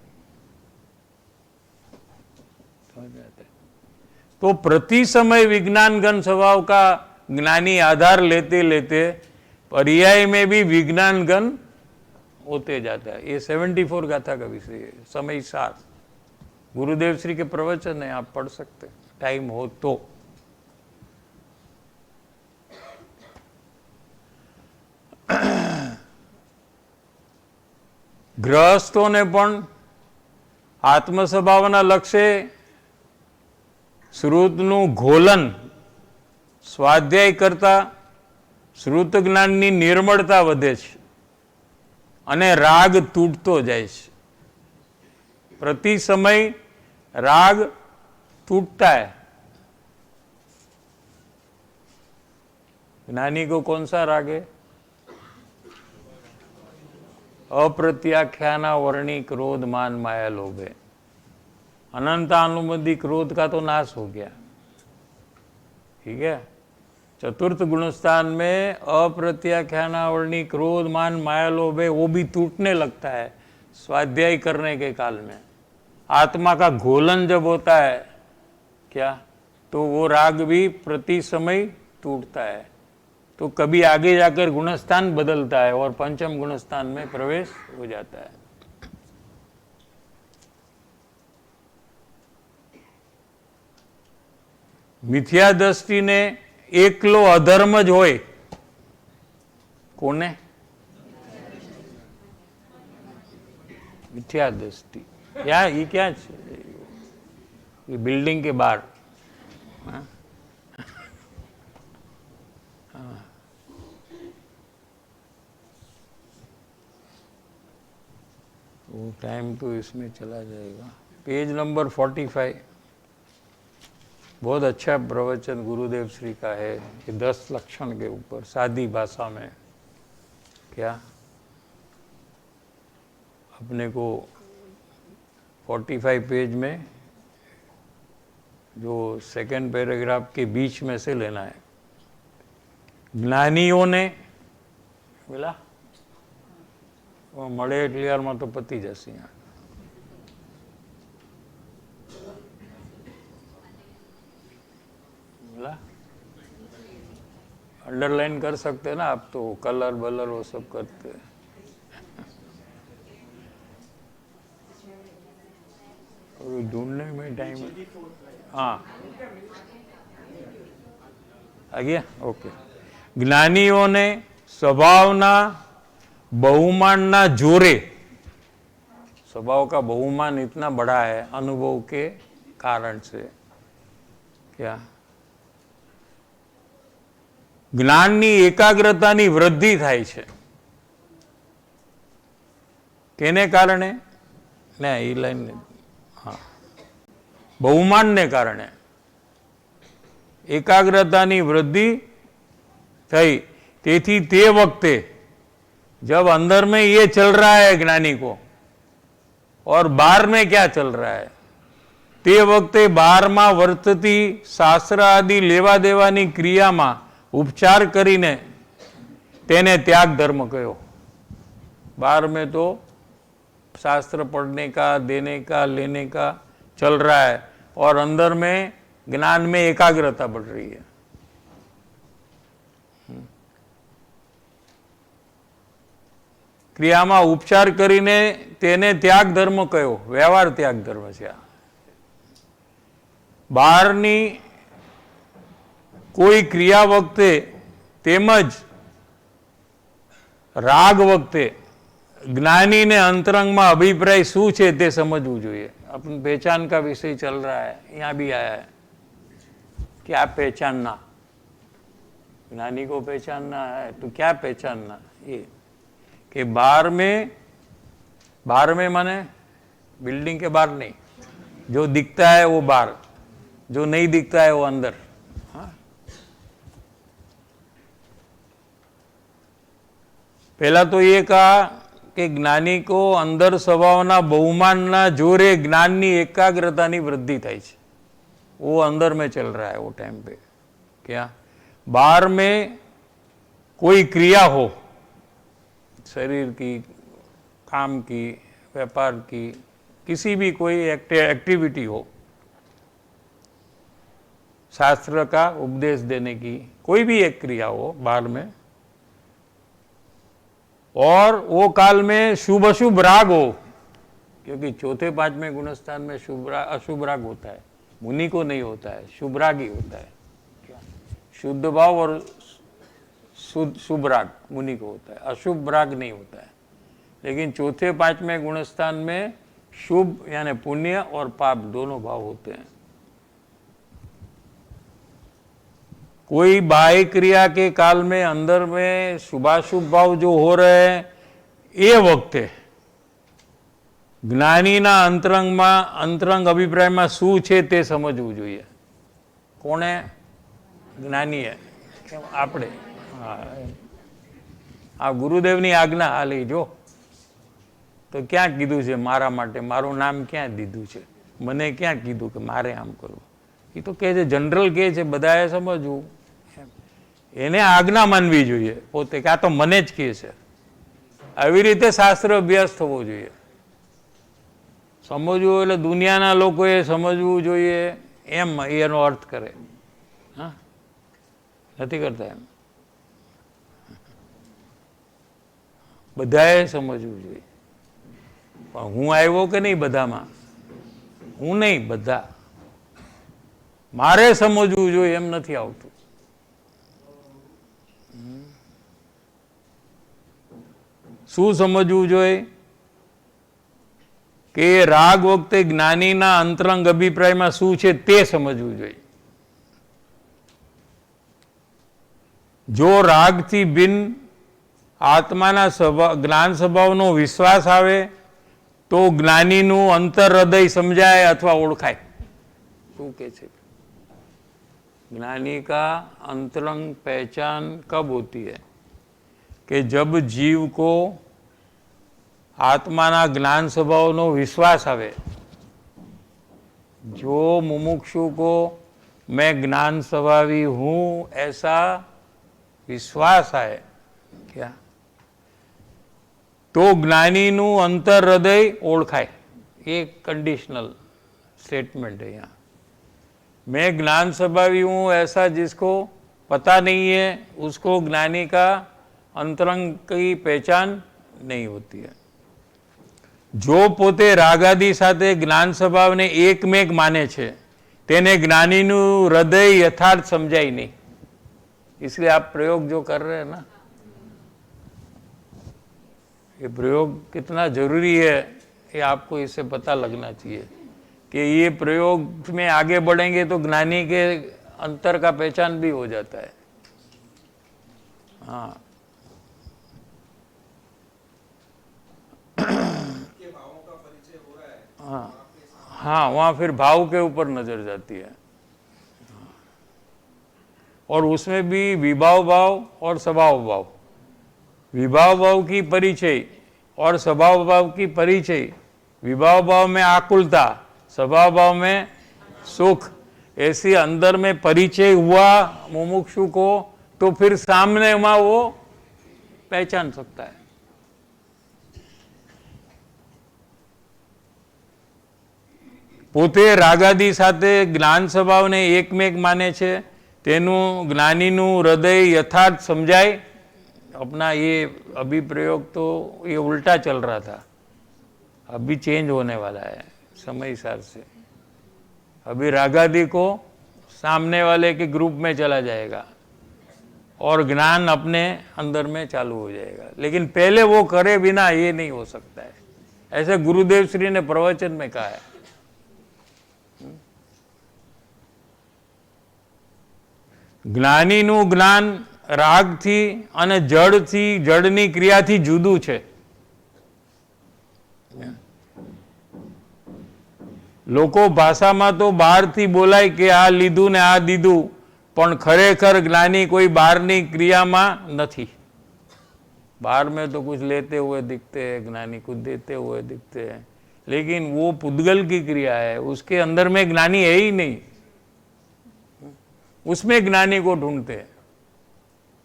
तो प्रति समय विज्ञान घन स्वभाव का ज्ञानी आधार लेते लेते पर्याय में भी विज्ञान घन होते जाता है. ये 74 गाथा का विषय है. समय सार गुरुदेव श्री के प्रवचन है, आप पढ़ सकते हैं टाइम हो तो. गृहस्थों ने पण आत्म स्वभावना लक्ष्य श्रुतनु घोलन स्वाध्याय करता श्रुत ज्ञाननी निर्मलता वधे छे અને રાગ તૂટતો જાય છે. प्रति समय राग टूटता है. ज्ञानी को कौन सा राग है? अप्रत्याख्याना वर्णी क्रोध मान माया लोभ है. अनंतानुबंधी क्रोध का तो नाश हो गया. ठीक है. चतुर्थ गुणस्थान में अप्रत्याख्यानावर्णी क्रोध मान माया लोभ है, वो भी टूटने लगता है स्वाध्याय करने के काल में. आत्मा का घोलन जब होता है, क्या? तो वो राग भी प्रति समय टूटता है, तो कभी आगे जाकर गुणस्थान बदलता है और पंचम गुणस्थान में प्रवेश हो जाता है। मिथ्या दृष्टि ने एकलो अधर्म ज होय, कोने? मिथ्या दृष्टि। या ये क्या है? ये बिल्डिंग के बाहर। हाँ? वो टाइम तो इसमें चला जाएगा। Page number 45। बहुत अच्छा प्रवचन गुरुदेव श्री का है कि 10 लक्षण के ऊपर सादी भाषा में। क्या अपने को 45 पेज में जो सेकंड पैराग्राफ के बीच में से लेना है। ज्ञानियों ने बोला वो मळे क्लियर में तो पति जैसी यहाँ बोला अंडरलाइन कर सकते हैं ना आप, तो कलर बलर वो सब करते हैं। और ढूंढने में टाइम, हाँ आ गया, ओके। ज्ञानियों ने स्वभावना बहुमानना जोरे, स्वभाव का बहुमान इतना बड़ा है अनुभव के कारण से, क्या જ્ઞાનની એકાગ્રતાની વૃદ્ધિ થાય છે। કેને કારણે? ને એ લાઈન, હા, બહુમાનને કારણે એકાગ્રતાની વૃદ્ધિ થઈ। તેથી તે વખતે जब अंदर में ये चल रहा है ज्ञानी को और बाहर में क्या चल रहा है, તે વખતે બહારમાં વર્તતી શાસ્ત્ર આદિ લેવા દેવાની ક્રિયામાં उपचार करीने तेने त्याग धर्म कहो। बाहर में तो शास्त्र पढ़ने का, देने का, लेने का चल रहा है और अंदर में ज्ञान में एकाग्रता बढ़ रही है। क्रिया में उपचार करीने तेने त्याग धर्म कहो, व्यवहार त्याग धर्म छे। बाहरनी कोई क्रिया वक्ते तेमज राग वक्ते ज्ञानी ने अंतरंग में अभिप्राय शू छे ते समझवू जोईए। अपन पहचान का विषय चल रहा है, यहाँ भी आया है कि आप पहचानना, ज्ञानी को पहचानना है तो क्या पहचानना, ये कि बाहर में माने बिल्डिंग के बाहर नहीं, जो दिखता है वो बाहर, जो नहीं दिखता है वो अंदर। पहला तो ये कहा कि ज्ञानी को अंदर स्वभावना बहुमानना जोरे ज्ञाननी एकाग्रतानी वृद्धि थाय छे, वो अंदर में चल रहा है वो टाइम पे। क्या बाहर में कोई क्रिया हो, शरीर की, काम की, व्यापार की, किसी भी कोई एक्टिविटी हो, शास्त्र का उपदेश देने की कोई भी एक क्रिया हो बाहर में, और वो काल में शुभ अशुभ राग हो, क्योंकि चौथे पांचवें गुणस्थान में अशुभ राग होता है, मुनि को नहीं होता है, शुभ राग ही होता है। क्या शुद्ध भाव और शुभ राग मुनि को होता है, अशुभ राग नहीं होता है। लेकिन चौथे पांचवें गुणस्थान में शुभ यानी पुण्य और पाप दोनों भाव होते हैं। कोई बाह्य क्रिया के काल में अंदर में शुभाशुभ भाव जो हो रहे हैं, ये वक्ते ज्ञानी ना अंतरंग अभिप्राय में शू छे ते समझवू जोईए। कोणे? ज्ञानी है, आपणे। आ गुरुदेवनी आज्ञा आ लीजो तो क्या कीधुं छे मारा माटे, मारू नाम क्या दीधुं छे, मने क्या कीधुं के मारे आम करवुं। ये तो कहे छे जनरल कहे छे, बधाए समझवू, एने आज्ञा मानवी जोईए पोते के आ तो मने ज कहे छे। આવી રીતે શાસ્ત્ર અભ્યાસ થવો જોઈએ। સમજવું એટલે દુનિયાના લોકોએ સમજવું જોઈએ, એમ એનો અર્થ કરે. હા, નથી કરતા એમ. બધાએ સમજવું જોઈએ. પણ હું આવ્યો કે નહીં બધામાં? હું નહીં, બધા. મારે સમજવું જોઈએ એમ નથી આવતું. શું સમજવું જોઈએ? કે રાગ વખતે જ્ઞાનીના અંતરંગ અભિપ્રાયમાં શું છે તે સમજવું જોઈએ. જો રાગથી ભિન્ન આત્માના જ્ઞાન સ્વભાવનો વિશ્વાસ આવે તો જ્ઞાનીનું અંતર હૃદય સમજાય અથવા ઓળખાય. શું કે છે? ज्ञानी का अंतरंग पहचान कब होती है? कि जब जीव को आत्माना ज्ञान स्वभावनो विश्वास आवे. जो मुमुक्षु को मैं ज्ञान स्वभावी हूं ऐसा विश्वास आए क्या, तो ज्ञानी नु अंतर हृदय ओळखाय. एक कंडीशनल स्टेटमेंट है यहाँ. मैं ज्ञान स्वभावी हूँ ऐसा जिसको पता नहीं है उसको ज्ञानी का अंतरंग की पहचान नहीं होती है. जो पोते रागादि साथे ज्ञान स्वभाव ने एकमेक माने छे तेने ज्ञानी नु हृदय यथार्थ समझाई नहीं. इसलिए आप प्रयोग जो कर रहे हैं ना, ये प्रयोग कितना जरूरी है ये आपको इससे पता लगना चाहिए कि ये प्रयोग में आगे बढ़ेंगे तो ज्ञानी के अंतर का पहचान भी हो जाता है. हाँ, हाँ, हाँ, वहाँ फिर भाव के ऊपर नजर जाती है. और उसमें भी विभाव भाव और स्वभाव भाव. विभाव भाव की परिचय और स्वभाव भाव की परिचय. विभाव भाव में आकुलता, स्वभाव भाव में सुख. ऐसी अंदर में परिचय हुआ मुमुक्षु को तो फिर सामने में वो पहचान सकता है. પોતે રાગાદી સાથે જ્ઞાન સ્વભાવને એકમેક માને છે તેનું જ્ઞાનીનું હૃદય યથાર્થ સમજાય. अपना ये अभी प्रयोग तो ये उल्टा चल रहा था, अभी चेंज होने वाला है समय हिसाब से. अभी रागादि को सामने वाले के ग्रुप में चला जाएगा और ज्ञान अपने अंदर में चालू हो जाएगा. लेकिन पहले वो करे बिना ये नहीं हो सकता है. ऐसे गुरुदेव श्री ने प्रवचन में कहा है. જ્ઞાનીનું જ્ઞાન રાગથી અને જડથી જડની ક્રિયાથી જુદું છે. લોકો ભાષામાં તો બહારથી બોલાય કે આ લીધું ને આ દીધું, પણ ખરેખર જ્ઞાની કોઈ બહારની ક્રિયામાં નથી. बाहर में तो कुछ लेते हुए दिखते हैं ज्ञानी, कुछ देते हुए दिखते हैं, लेकिन वो पुद्गल की क्रिया है, उसके अंदर में ज्ञानी है ही नहीं. उसमें ज्ञानी को ढूंढते हैं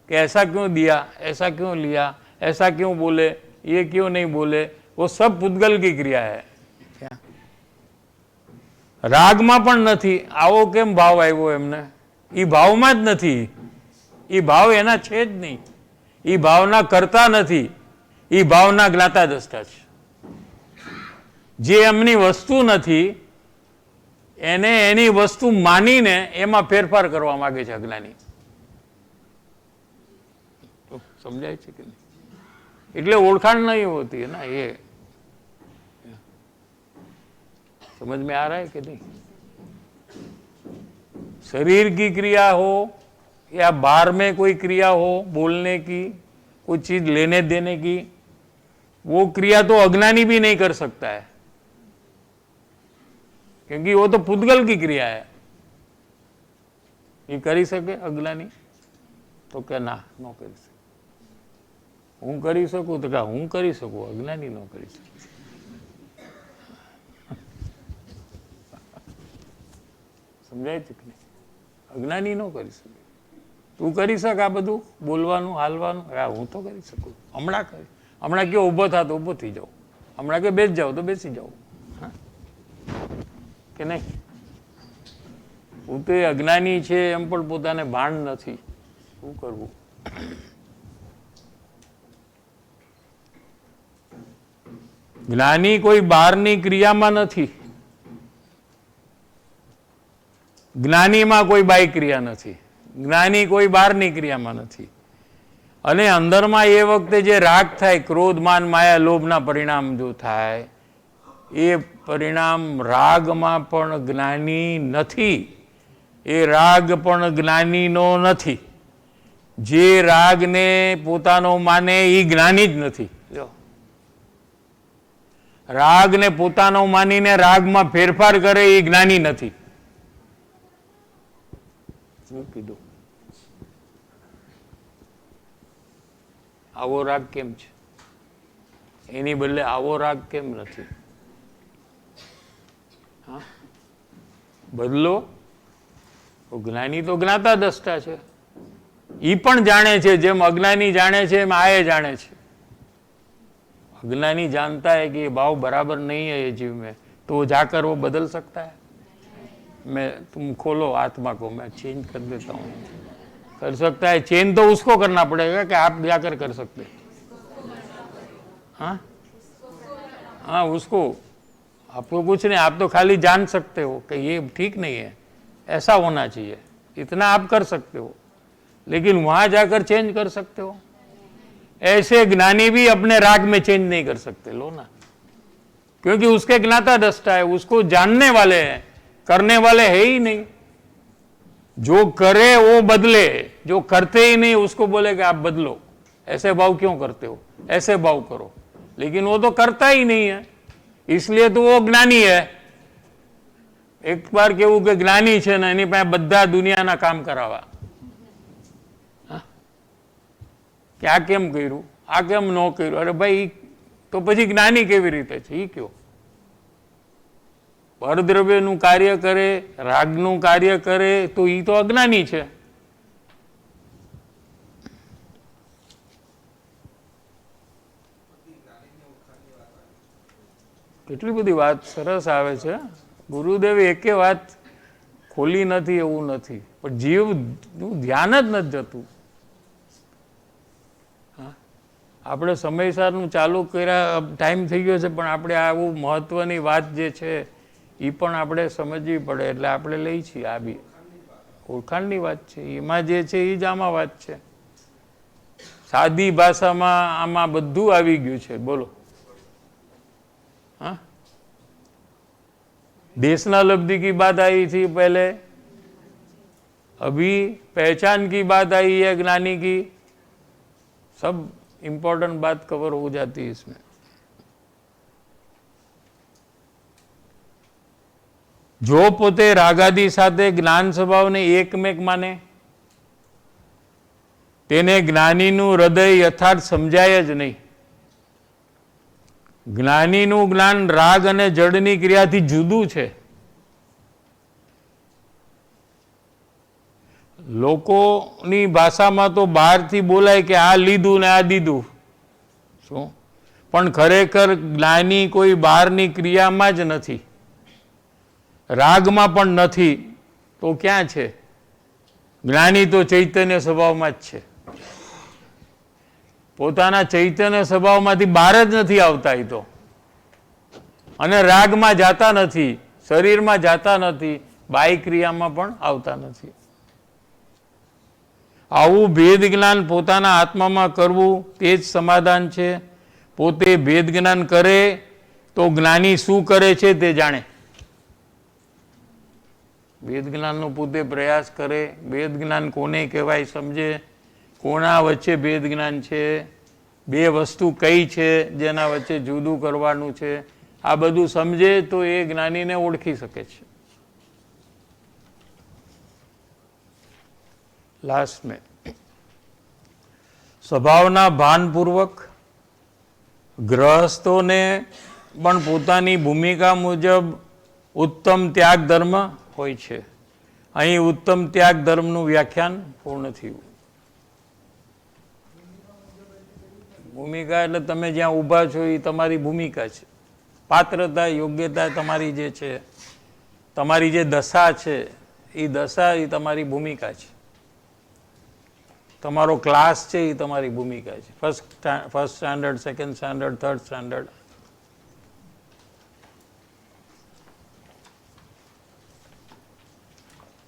कि ऐसा क्यों दिया, ऐसा क्यों लिया, ऐसा क्यों बोले, ये क्यों नहीं बोले. वो सब पुद्गल की क्रिया है. रागમાં પણ નથી. આવો કેમ ભાવ આવ્યો એમને? એ ભાવમાં જ નથી. એ ભાવ એના છે જ નહીં. એ ભાવના કરતા નથી. એ ભાવના જ્ઞાતા દ્રષ્ટા છે. જે એમની વસ્તુ નથી એને એની વસ્તુ માનીને એમાં ફેરફાર કરવા માંગે છે અજ્ઞાની. સમજાય છે કે નહીં? એટલે ઓળખાણ नहीं होती है ना. ये समझ में आ रहा है कि नहीं? शरीर की क्रिया हो या बाहर में कोई क्रिया हो, बोलने की, कोई चीज लेने देने की, वो क्रिया तो अज्ञानी भी नहीं कर सकता है, क्योंकि वो तो पुद्गल की क्रिया है. ये करी सके अज्ञानी? तो क्या ना नो करी सके. हूँ करी सकूँ तो क्या हूँ करी सकूँ, अज्ञानी नो करी सके. समझाय છે કે નહીં? અજ્ઞાની નો કરી શકે. તું કરી શક આ બધું બોલવાનું હાલવાનું? હા, હું તો કરી શકું. હમણાં કરી, હમણાં કયો ઊભો થા તો ઊભો થઈ જાઓ, હમણાં કે બેસી જાઓ તો બેસી જાઓ. હા કે નહીં? પોતે અજ્ઞાની છે એમ પણ પોતાને ભાન નથી. શું કરવું? જ્ઞાની કોઈ બહારની ક્રિયામાં નથી, જ્ઞાનીમાં કોઈ બાહ્ય ક્રિયા નથી, જ્ઞાની કોઈ બહારની ક્રિયામાં નથી. અને અંદરમાં એ વખતે જે રાગ થાય, ક્રોધ માન માયા લોભના પરિણામ જો થાય, એ પરિણામ રાગમાં પણ જ્ઞાની નથી. એ રાગ પણ જ્ઞાનીનો નથી. જે રાગને પોતાનો માને એ જ્ઞાની જ નથી. જો રાગને પોતાનો માનીને રાગમાં ફેરફાર કરે એ જ્ઞાની નથી. શું કીધું? આવો રાગ કેમ છે? એની બદલે આવો રાગ કેમ નથી? હા, બદલો. જ્ઞાની તો જ્ઞાતા દ્રષ્ટા છે, એ પણ જાણે છે. જેમ અજ્ઞાની જાણે છે એમ આ જાણે છે. अज्ञानी जानता है कि ये भाव बराबर नहीं है ये जीव में, तो वो जाकर वो बदल सकता है? मैं तुम खोलो आत्मा को, मैं चेंज कर देता हूँ. कर सकता है? चेंज तो उसको करना पड़ेगा कि आप जाकर कर सकते? हाँ हाँ, उसको. आपको कुछ नहीं, आप तो खाली जान सकते हो कि ये ठीक नहीं है, ऐसा होना चाहिए, इतना आप कर सकते हो. लेकिन वहां जाकर चेंज कर सकते हो? ऐसे ज्ञानी भी अपने राग में चेंज नहीं कर सकते. लो ना, क्योंकि उसके ज्ञाता दृष्टा है, उसको जानने वाले हैं, करने वाले है ही नहीं. जो करे वो बदले, जो करते ही नहीं उसको बोले कि आप बदलो. ऐसे भाव क्यों करते हो? ऐसे भाव करो. लेकिन वो तो करता ही नहीं है, इसलिए तो वो ज्ञानी है. एक बार केवू के ज्ञानी है ने एनी पासे बधा दुनियाना काम करावा. કે આ કેમ કર્યું, આ કેમ ન કર્યું? અરે ભાઈ, તો પછી જ્ઞાની કેવી રીતે છે એ કયો? પરદ્રવ્યનું કાર્ય કરે, રાગનું કાર્ય કરે તો એ તો અજ્ઞાની છે. કેટલી બધી વાત સરસ આવે છે. ગુરુદેવે એકે વાત ખોલી નથી એવું નથી, પણ જીવનું ધ્યાન જ નથી જતું. આપણે સમયસરનું ચાલુ કર્યા, ટાઈમ થઈ ગયો છે, પણ આપણે આવું મહત્વની વાત જે છે એ પણ આપણે સમજવી પડે. એટલે આપણે લઈ છીએ. આ બી ઓળખાણની વાત છે, એમાં જે છે એ જ આમાં વાત છે. સાદી ભાષામાં આમાં બધું આવી ગયું છે. બોલો. हाँ, देशना लब्धि की बात आई थी पहले, अभी पहचान की बात आई है, ज्ञानी की. सब इम्पोर्टेंट बात कवर हो जाती है इसमें. जो पोते रागादि साथे ज्ञान स्वभावने एकमेक माने, तेने ज्ञानीનું હૃદય યથાર્થ સમજાય જ નહીં. જ્ઞાનીનું જ્ઞાન રાગ અને જડની ક્રિયાથી જુદું છે. લોકોની ભાષામાં તો બહારથી બોલાય કે આ લીધું ને આ દીધું. શું? પણ ખરેખર જ્ઞાની કોઈ બહારની ક્રિયામાં જ નથી, રાગમાં પણ નથી. તો ક્યાં છે? જ્ઞાની તો ચૈતન્ય સ્વભાવમાં જ છે. પોતાના ચૈતન્ય સ્વભાવમાંથી બહાર જ નથી આવતા એ તો. અને રાગમાં જાતા નથી, શરીરમાં જાતા નથી, બાહ્ય ક્રિયામાં પણ આવતા નથી. આવું ભેદ જ્ઞાન પોતાના આત્મામાં કરવું તે જ સમાધાન છે. પોતે ભેદ જ્ઞાન કરે તો જ્ઞાની શું કરે છે તે જાણે. ભેદ જ્ઞાનનો પોતે પ્રયાસ કરે, ભેદ જ્ઞાન કોને કહેવાય સમજે, કોના વચ્ચે ભેદ જ્ઞાન છે, બે વસ્તુ કઈ છે જેના વચ્ચે જુદું કરવાનું છે, આ બધું સમજે તો એ જ્ઞાનીને ઓળખી શકે છે. लास्ट में स्वभावना भानपूर्वक गृहस्थोने पण पोतानी भूमिका मुजब उत्तम त्याग धर्म होय छे. અહીં ઉત્તમ ત્યાગ ધર્મનું વ્યાખ્યાન પૂર્ણ થયું. ભૂમિકા એટલે તમે જ્યાં ઊભા છો એ તમારી ભૂમિકા છે. પાત્રતા યોગ્યતા તમારી જે છે, તમારી જે દશા છે એ દશા એ તમારી ભૂમિકા છે, તમારો ક્લાસ છે એ તમારી ભૂમિકા છે. First standard, second standard, third standard.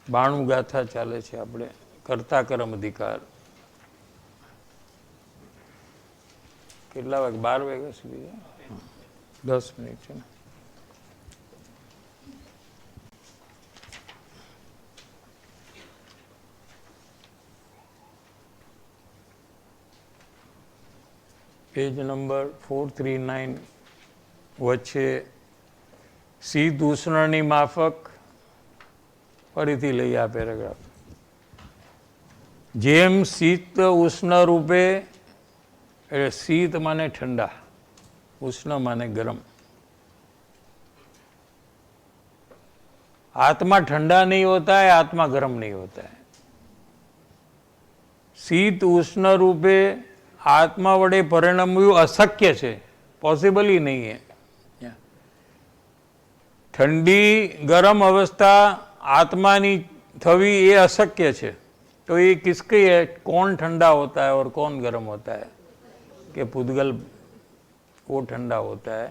બાણું ગાથા ચાલે છે આપણે. કર્તા કર્મ અધિકાર. કેટલા વાગે? 12 વાગ્યા સુધી, 10 મિનિટ છે ને. પેજ નંબર 439 વચ્ચે શીત ઉષ્ણની માફક. ફરીથી લઈ આ પેરેગ્રાફ. જેમ શીત ઉષ્ણ રૂપે, એટલે શીત માને ઠંડા, ઉષ્ણ માને ગરમ. आत्मा ठंडा नहीं होता है, आत्मा गर्म नहीं होता है. शीत उष्ण रूपे आत्मा वडे परिणम्યું અશક્ય છે, પોસિબલ નહીં है. ठंडी गरम अवस्था आत्मानी थवी ये अशक्य है. तो ये किसकी है? कौन ठंडा होता है और कौन गर्म होता है? कि पुद्गल वो ठंडा होता है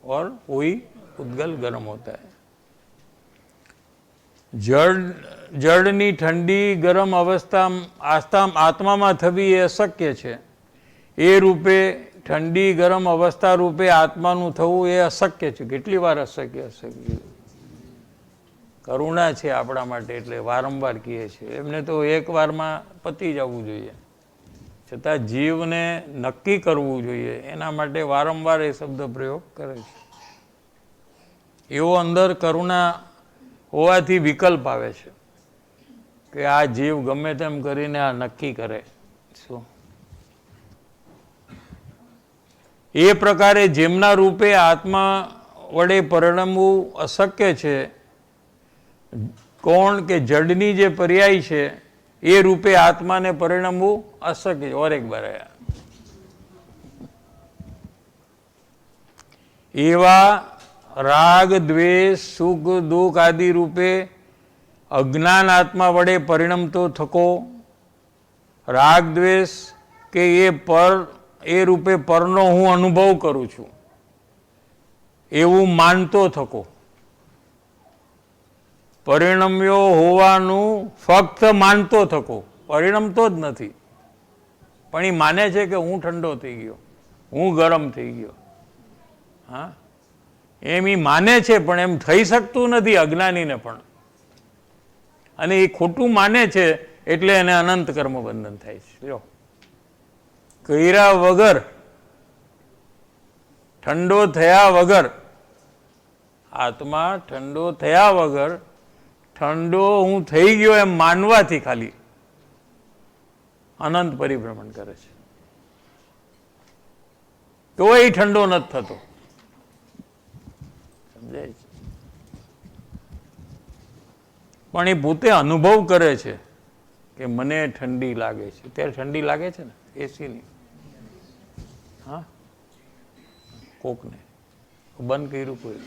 और वही पुद्गल गर्म होता है. जड़नी ठंडी गरम अवस्था आत्मा में थवी ये अशक्य है. ए रूपे ठंडी गरम अवस्था रूपे आत्मा थवुं ये अशक्य है. કેટલી વાર અશક્ય અશક્ય કરુણા છે આપણા માટે એટલે વારંવાર કહીએ છીએ. એમને તો એક વારમાં પતી જવું જોઈએ, છતાં જીવને નક્કી કરવું જોઈએ એના માટે વારંવાર એ શબ્દ પ્રયોગ કરે છે. એવો અંદર કરુણા હોવાથી વિકલ્પ આવે છે કે આ જીવ ગમે તેમ કરીને આ નક્કી કરે. શું એ પ્રકારે જેમના રૂપે આત્મા વડે પરિણમવું અશક્ય છે, કોણ કે જડની જે પર્યાય છે એ રૂપે આત્માને પરિણમવું અશક્ય છે. ઓર એક બાર એવા રાગ દ્વેષ સુખ દુઃખ આદિ રૂપે અજ્ઞાન આત્મા વડે પરિણમતો થકો. રાગ દ્વેષ કે એ રૂપે પરનો હું અનુભવ કરું છું એવું માનતો થકો. પરિણમ્યો હોવાનું ફક્ત માનતો થકો, પરિણમતો જ નથી, પણ એ માને છે કે હું ઠંડો થઈ ગયો, હું ગરમ થઈ ગયો. હા, એમ એ માને છે પણ એમ થઈ શકતું નથી અજ્ઞાનીને પણ. અને એ ખોટું માને છે એટલે એને અનંત કર્મ બંધન થાય છે. જો કર્યા વગર, ઠંડો થયા વગર, આત્મા ઠંડો થયા વગર ઠંડો હું થઈ ગયો એમ માનવાથી ખાલી અનંત પરિભ્રમણ કરે છે. તો એ ઠંડો નથી થતો. સમજાય છે? પણ એ પોતે અનુભવ કરે છે કે મને ઠંડી લાગે છે. ત્યારે ઠંડી લાગે છે ને એસીની. હા, કોકને બંધ કર્યું કોઈ.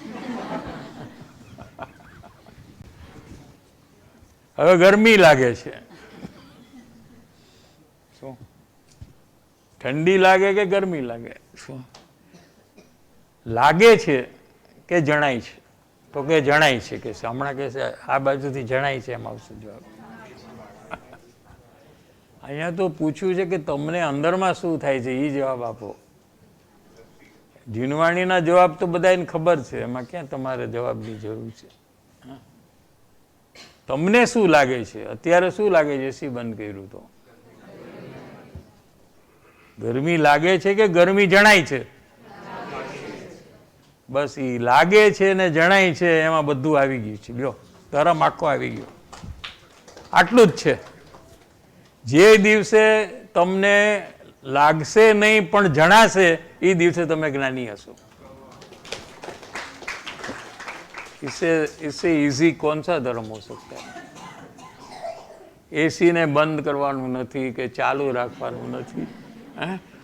હવે ગરમી લાગે છે. શું ઠંડી લાગે કે ગરમી લાગે? શું લાગે છે કે જણાય છે? તો કે જણાય છે. કે હમણાં કે છે આ બાજુથી જણાય છે, એમ આવશે જવાબ. અહીંયા તો પૂછ્યું છે કે તમને અંદરમાં શું થાય છે, એ જવાબ આપો. જીનવાણીના જવાબ તો બધાને ખબર છે, એમાં ક્યાં તમારે જવાબની જરૂર છે? તમને શું લાગે છે અત્યારે? શું લાગે છે? એસી બંધ કર્યું તો ગરમી લાગે છે કે ગરમી જણાય છે? બસ એ લાગે છે ને જણાય છે એમાં બધું આવી ગયું છે. લ્યો, ગરમ આખો આવી ગયો. આટલું જ છે. જે દિવસે તમને લાગશે નહીં પણ જણાશે એ દિવસે તમે જ્ઞાની હશો. इससे इजी कौन सा धर्म हो सकता है? एसी ने બંધ કરવાનું નથી કે ચાલુ રાખવાનું નથી,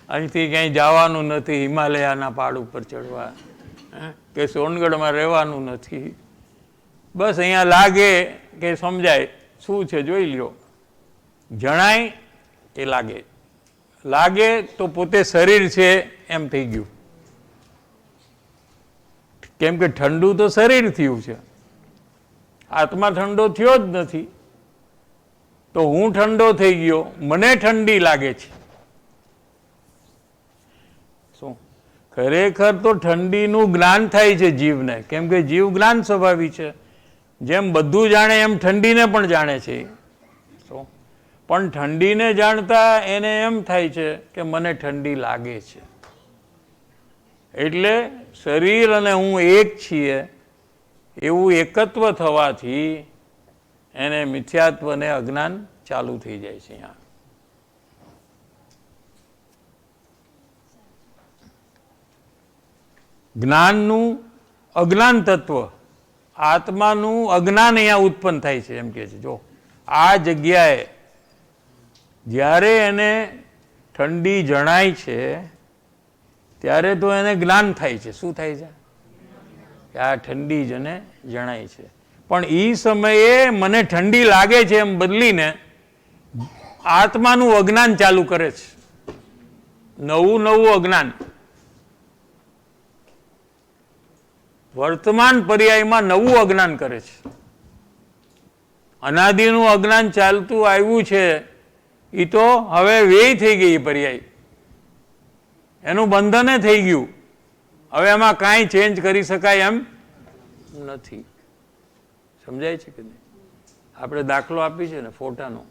અહીંથી ક્યાંય જવાનું નથી, હિમાલયાના પહાડ ઉપર ચડવા, કે સોનગઢમાં રહેવાનું નથી, બસ અહીંયા લાગે કે સમજાય શું છે જોઈ લ્યો, જણાય એ લાગે, લાગે તો પોતે શરીર છે એમ થઈ ગયું, કેમ કે ઠંડુ તો શરીર થયું છે, આત્મા ઠંડો થયો જ નથી, તો હું ઠંડો થઈ ગયો, મને ઠંડી લાગે છે. શું ખરેખર તો ઠંડીનું જ્ઞાન થાય છે જીવને, કેમ કે જીવ જ્ઞાન સ્વભાવી છે, જેમ બધું જાણે એમ ઠંડીને પણ જાણે છે. શું પણ ઠંડીને જાણતા એને એમ થાય છે કે મને ઠંડી લાગે છે. એટલે શરીર અને હું એક છીએ એવું એકત્વ થવાથી એને મિથ્યાત્વને અજ્ઞાન ચાલુ થઈ જાય છે. અહીંયા જ્ઞાનનું અજ્ઞાન તત્વ, આત્માનું અજ્ઞાન અહીંયા ઉત્પન્ન થાય છે એમ કે છે. જો આ જગ્યાએ જ્યારે એને ઠંડી જણાય છે ત્યારે તો એને જ્ઞાન થાય છે. શું થાય છે? કે આ ઠંડી જ એને જણાય છે. પણ એ સમયે મને ઠંડી લાગે છે એમ બદલીને આત્માનું અજ્ઞાન ચાલુ કરે છે, નવું નવું અજ્ઞાન. વર્તમાન પર્યાયમાં નવું અજ્ઞાન કરે છે. અનાદિનું અજ્ઞાન ચાલતું આવ્યું છે એ તો હવે વેય થઈ ગઈ પર્યાય, એનું બંધને થઈ ગયું. હવે એમાં કાંઈ ચેન્જ કરી શકાય એમ નથી. સમજાય છે કે નહીં? આપણે દાખલો આપી છે ને ફોટાનો,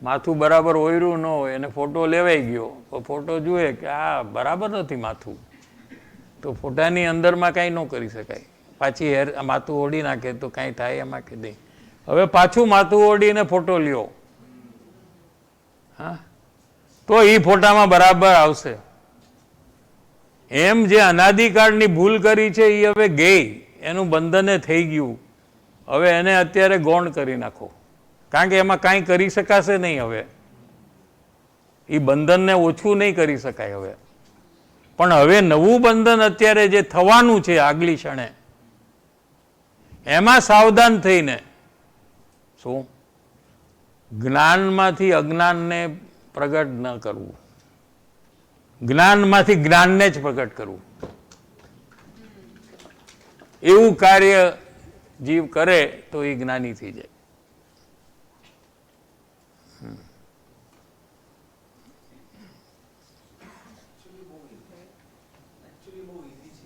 માથું બરાબર ઓયરું ન હોય અને ફોટો લેવાઈ ગયો, તો ફોટો જુએ કે આ બરાબર નથી માથું, તો ફોટાની અંદરમાં કાંઈ ન કરી શકાય. પાછી માથું ઓઢી નાખે તો કાંઈ થાય એમાં કે નહીં. હવે પાછું માથું ઓઢીને ફોટો લ્યો, હા, તો એ ફોટામાં બરાબર આવશે. એમ જે અનાદિકાળની ભૂલ કરી છે એ હવે ગઈ, એનું બંધને થઈ ગયું. હવે એને અત્યારે ગૌણ કરી નાખો, કારણ કે એમાં કાંઈ કરી શકાશે નહીં. હવે એ બંધનને ઓછું નહીં કરી શકાય હવે. પણ હવે નવું બંધન અત્યારે જે થવાનું છે આગલી ક્ષણે, એમાં સાવધાન થઈને શું જ્ઞાનમાંથી અજ્ઞાનને પ્રગટ ન કરવું, જ્ઞાનમાંથી જ્ઞાનને જ પ્રગટ કરવું, એવું કાર્ય જીવ કરે તો એ જ્ઞાની થઈ જાય.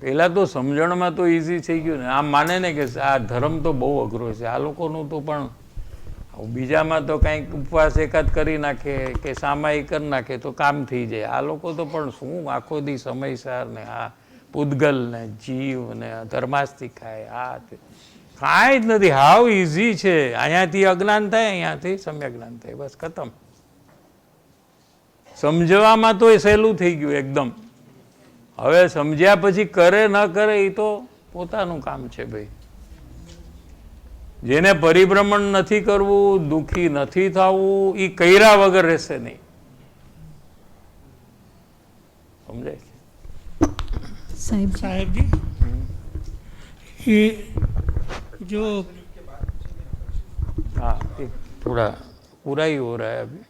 પહેલા તો સમજણમાં તો ઇઝી થઈ ગયું ને, આમ માને ને કે આ ધર્મ તો બહુ અઘરો છે આ લોકોનું, તો પણ બીજામાં તો કંઈક ઉપવાસ એકાદ કરી નાખે કે સામાયિક કરી નાખે તો કામ થઈ જાય. આ લોકો તો પણ શું આખો દી સમયસર ને આ પૂતગલ ને જીવ ને ધર્માસ્તી ખાય, આ કાંઈ જ નથી. હાવ ઇઝી છે. અહીંયાથી અજ્ઞાન થાય, અહીંયાથી સમ્યક જ્ઞાન થાય, બસ ખતમ. સમજવામાં તો એ સહેલું થઈ ગયું એકદમ. હવે સમજ્યા પછી કરે ન કરે એ તો પોતાનું કામ છે ભાઈ. જેને પરિભ્રમણ નથી કરવું, દુઃખી નથી થવું, એ કર્યા વગર રહેશે નહીં. સમજાય છે साहिब जी? ये जो हाँ थोड़ा पूरा ही हो रहा है अभी.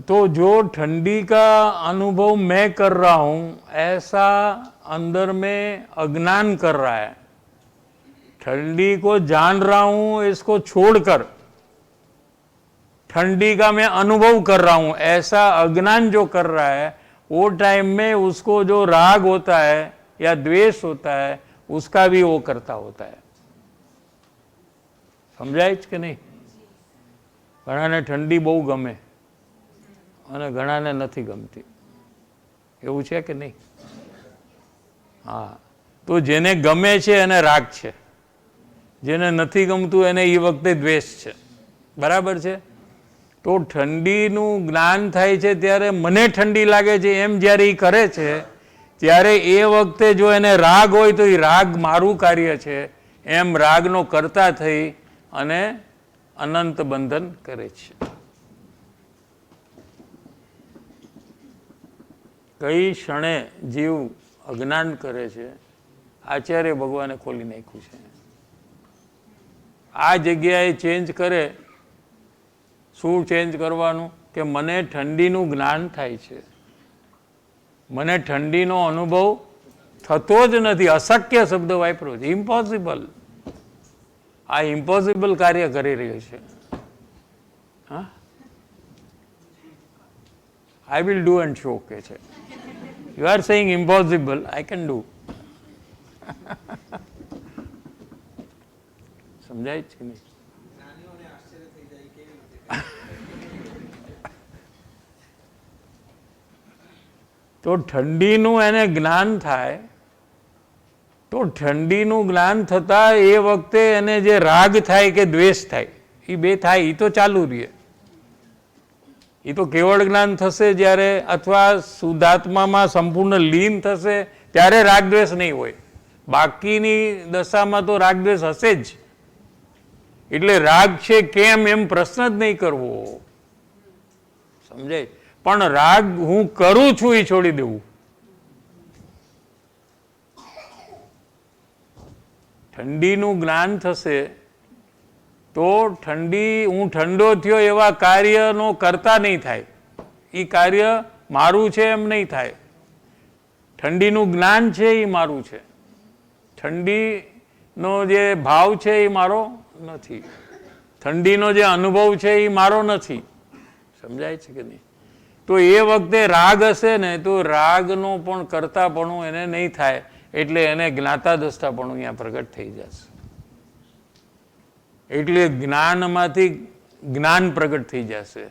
तो जो ठंडी का अनुभव मैं कर रहा हूं, ऐसा अंदर में अज्ञान कर रहा है. ठंडी को जान रहा हूं, इसको छोड़कर ठंडी का मैं अनुभव कर रहा हूं, ऐसा अज्ञान जो कर रहा है, वो टाइम में उसको जो राग होता है या द्वेष होता है, उसका भी वो करता होता है. समझाय कि नहीं? घणाने ठंडी बहु गमे અને ઘણાને નથી ગમતી, એવું છે કે નહીં? હા, તો જેને ગમે છે એને રાગ છે, જેને નથી ગમતું એને એ વખતે દ્વેષ છે. બરાબર છે? તો ઠંડીનું જ્ઞાન થાય છે ત્યારે મને ઠંડી લાગે છે એમ જ્યારે એ કરે છે, ત્યારે એ વખતે જો એને રાગ હોય તો એ રાગ મારું કાર્ય છે એમ રાગનો કર્તા થઈ અને અનંત બંધન કરે છે. કઈ ક્ષણે જીવ અજ્ઞાન કરે છે, આચાર્ય ભગવાને ખોલી નાખ્યું છે. આ જગ્યાએ ચેન્જ કરે. શું ચેન્જ કરવાનું? કે મને ઠંડીનું જ્ઞાન થાય છે, મને ઠંડીનો અનુભવ થતો જ નથી. અશક્ય શબ્દ વાપર્યો છે, ઇમ્પોસિબલ. આ ઇમ્પોસિબલ કાર્ય કરી રહ્યું છે. હા, I will do and show કે છે. You are saying impossible, I can do. સમજાય છે નહીં? તો ઠંડીનું એને જ્ઞાન થાય, તો ઠંડીનું જ્ઞાન થતાં એ વખતે એને જે રાગ થાય કે દ્વેષ થાય, એ બે થાય, એ તો ચાલુ રહે. એ તો કેવળ જ્ઞાન થશે જ્યારે, અથવા શુદ્ધાત્મામાં સંપૂર્ણ લીન થશે ત્યારે રાગદ્વેષ નહીં હોય. બાકીની દશામાં તો રાગદ્વેષ હશે જ. એટલે રાગ છે કેમ એમ પ્રશ્ન જ નહીં કરવો. સમજાય? પણ રાગ હું કરું છું એ છોડી દેવું. ઠંડીનું જ્ઞાન થશે તો ઠંડી, હું ઠંડો થયો એવા કાર્યનો કરતા નહીં થાય. એ કાર્ય મારું છે એમ નહીં થાય. ઠંડીનું જ્ઞાન છે એ મારું છે. ઠંડીનો જે ભાવ છે એ મારો નથી. ઠંડીનો જે અનુભવ છે એ મારો નથી. સમજાય છે કે નહીં? તો એ વખતે રાગ હશે ને, તો રાગનો પણ કરતાપણું એને નહીં થાય. એટલે એને જ્ઞાતા દસ્તાપણું અહીંયા પ્રગટ થઈ જશે. એટલે જ્ઞાનમાંથી જ્ઞાન પ્રગટ થઈ જશે.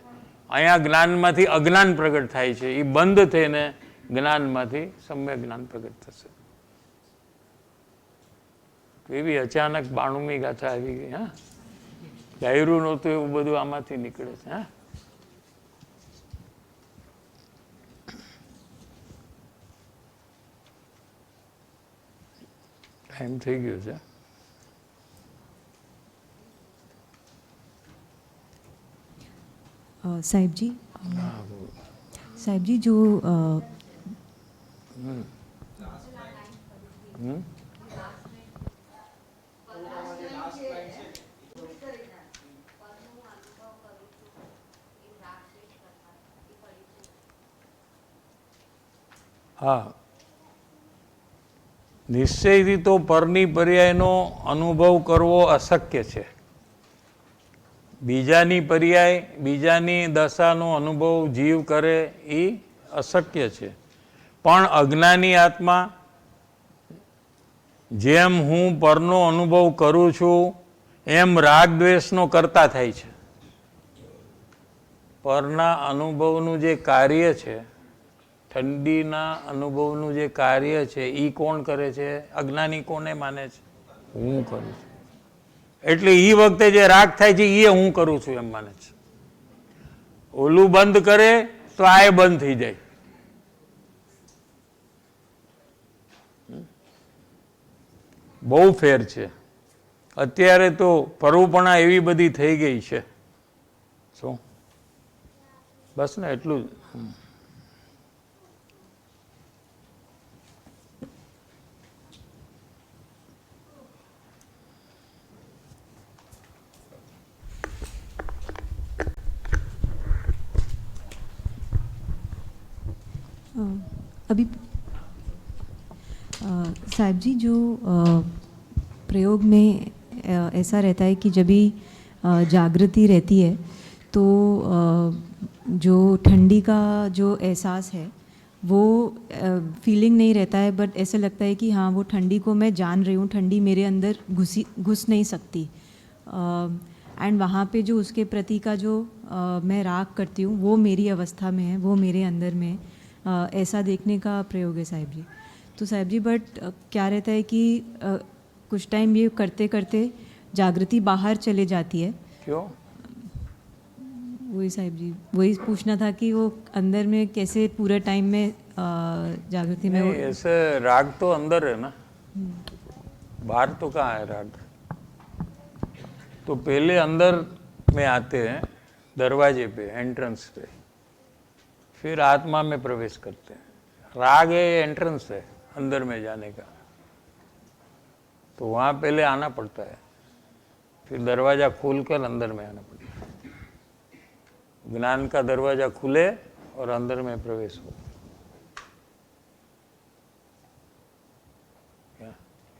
અહીંયા જ્ઞાનમાંથી અજ્ઞાન પ્રગટ થાય છે. એ બંધ થઈને જ્ઞાનમાંથી સમ્યક જ્ઞાન પ્રગટ થશે. એવી અચાનક 92મી ગાથા આવી ગઈ. હા, ડાયરું નહોતું એવું બધું આમાંથી નીકળે છે. હા, ટાઈમ થઈ ગયો છે. साहिब जी जो હા, નિશ્ચયથી તો પરની પર્યાયનો અનુભવ કરવો અશક્ય છે. બીજાની પર્યાય, બીજાની દશાનો અનુભવ જીવ કરે એ અશક્ય છે. પણ અજ્ઞાની આત્મા જેમ હું પરનો અનુભવ કરું છું એમ રાગ દ્વેષનો કરતા થાય છે. પરના અનુભવનું જે કાર્ય છે, ઠંડીના અનુભવનું જે કાર્ય છે, એ કોણ કરે છે? અજ્ઞાની કોને માને છે? હું કરું છું. એટલે એ વખતે જે રાગ થાય છે એ હું કરું છું એમ માને છે. ઓલું બંધ કરે તો આ બંધ થઈ જાય. બહુ ફેર છે. અત્યારે તો પરુપણા એવી બધી થઈ ગઈ છે. શું? બસ ને, એટલું જ. अभी साहिब जी जो प्रयोग में ऐसा रहता है कि जब भी जागृति रहती है तो जो ठंडी का जो एहसास है वो फीलिंग नहीं रहता है, बट ऐसे लगता है कि हाँ वो ठंडी को मैं जान रही हूँ, ठंडी मेरे अंदर घुस नहीं सकती. एंड वहाँ पे जो उसके प्रति का जो मैं राग करती हूँ वो मेरी अवस्था में है, वो मेरे अंदर में है. ऐसा देखने का प्रयोग है साहिब जी. तो साहिब जी बट क्या रहता है कि कुछ टाइम ये करते करते जागृति बाहर चले जाती है. क्यों? वही साहिब जी, वही पूछना था कि वो अंदर में कैसे पूरे टाइम में जागृति में ऐसे राग तो अंदर है ना, बाहर तो कहाँ है राग? तो पहले अंदर में आते हैं दरवाजे पे, एंट्रेंस पे, फिर आत्मा में प्रवेश करते हैं. राग है एंट्रेंस है अंदर में जाने का, तो वहाँ पहले आना पड़ता है, फिर दरवाजा खोलकर अंदर में आना पड़ता है। ज्ञान का दरवाजा खुले और अंदर में प्रवेश हो।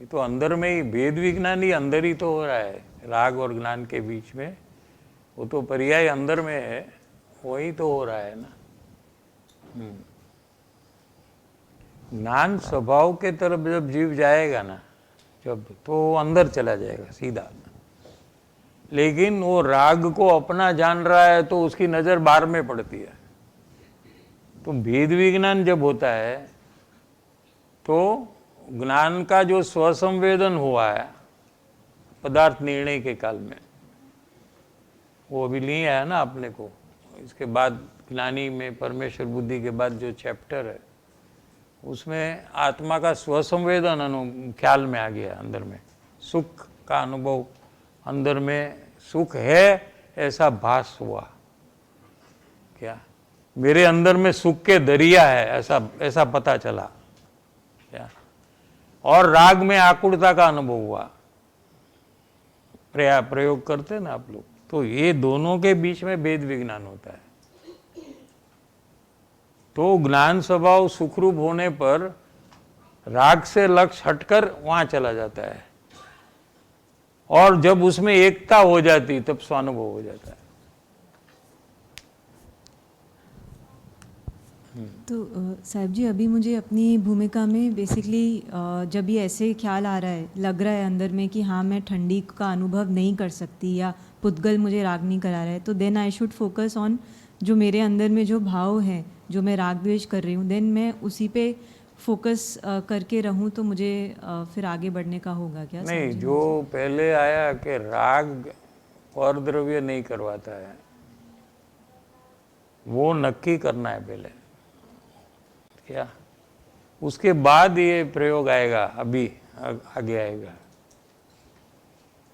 ये तो अंदर में ही भेद विज्ञान ही अंदर ही तो हो रहा है, राग और ज्ञान के बीच में, वो तो पर्याय अंदर में है, वही तो हो रहा है ना। ज्ञान स्वभाव के तरफ जब जीव जाएगा ना, जब तो वो अंदर चला जाएगा सीधा, लेकिन वो राग को अपना जान रहा है तो उसकी नजर बाहर में पड़ती है। तो भेद विज्ञान जब होता है तो ज्ञान का जो स्वसंवेदन हुआ है पदार्थ निर्णय के काल में, वो अभी लिया है ना अपने को। इसके बाद ज्ञानी में परमेश्वर बुद्धि के बाद जो चैप्टर है उसमें आत्मा का स्वसंवेदन ख्याल में आ गया। अंदर में सुख का अनुभव, अंदर में सुख है ऐसा भास हुआ, क्या मेरे अंदर में सुख के दरिया है ऐसा पता चला क्या। और राग में आकुलता का अनुभव हुआ। प्रयोग करते ना आप लोग, तो ये दोनों के बीच में भेद विज्ञान होता है। तो ज्ञान स्वभाव सुखरूप होने पर राग से लक्ष्य हटकर वहां चला जाता है, और जब उसमें एकता हो जाती तब स्वानुभव हो जाता है। तो साहब जी, अभी मुझे अपनी भूमिका में बेसिकली जब ये ऐसे ख्याल आ रहा है, लग रहा है अंदर में कि हाँ मैं ठंडी का अनुभव नहीं कर सकती या पुद्गल मुझे राग नहीं करा रहा है, तो then I should focus on जो मेरे अंदर में जो भाव है, जो मैं राग द्वेष कर रही हूँ, देन मैं उसी पे फोकस करके रहूँ तो मुझे फिर आगे बढ़ने का होगा क्या? नहीं, जो पहले आया कि राग और द्रव्य नहीं करवाता है, वो नक्की करना है पहले क्या, उसके बाद ये प्रयोग आएगा, अभी आगे आएगा।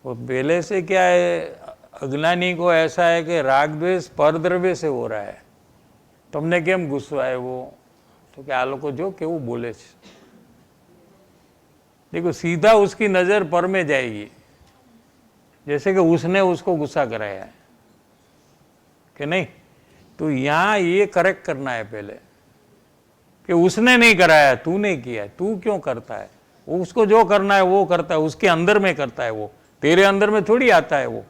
वो पहले से क्या है, अज्ञानी को ऐसा है कि राग द्वेष परद्रव्य से हो रहा है, તમને કેમ ગુસ્સો આવ્યો, तो क्या આ લોકો જો કેવું બોલે છે, देखो सीधा उसकी नजर पर में जाएगी, जैसे कि उसने उसको गुस्सा कराया है कि नहीं। तो यहाँ ये करेक्ट करना है पहले कि उसने नहीं कराया, तूने किया, तू क्यों करता है, उसको जो करना है वो करता है, उसके अंदर में करता है, वो तेरे अंदर में थोड़ी आता है। वो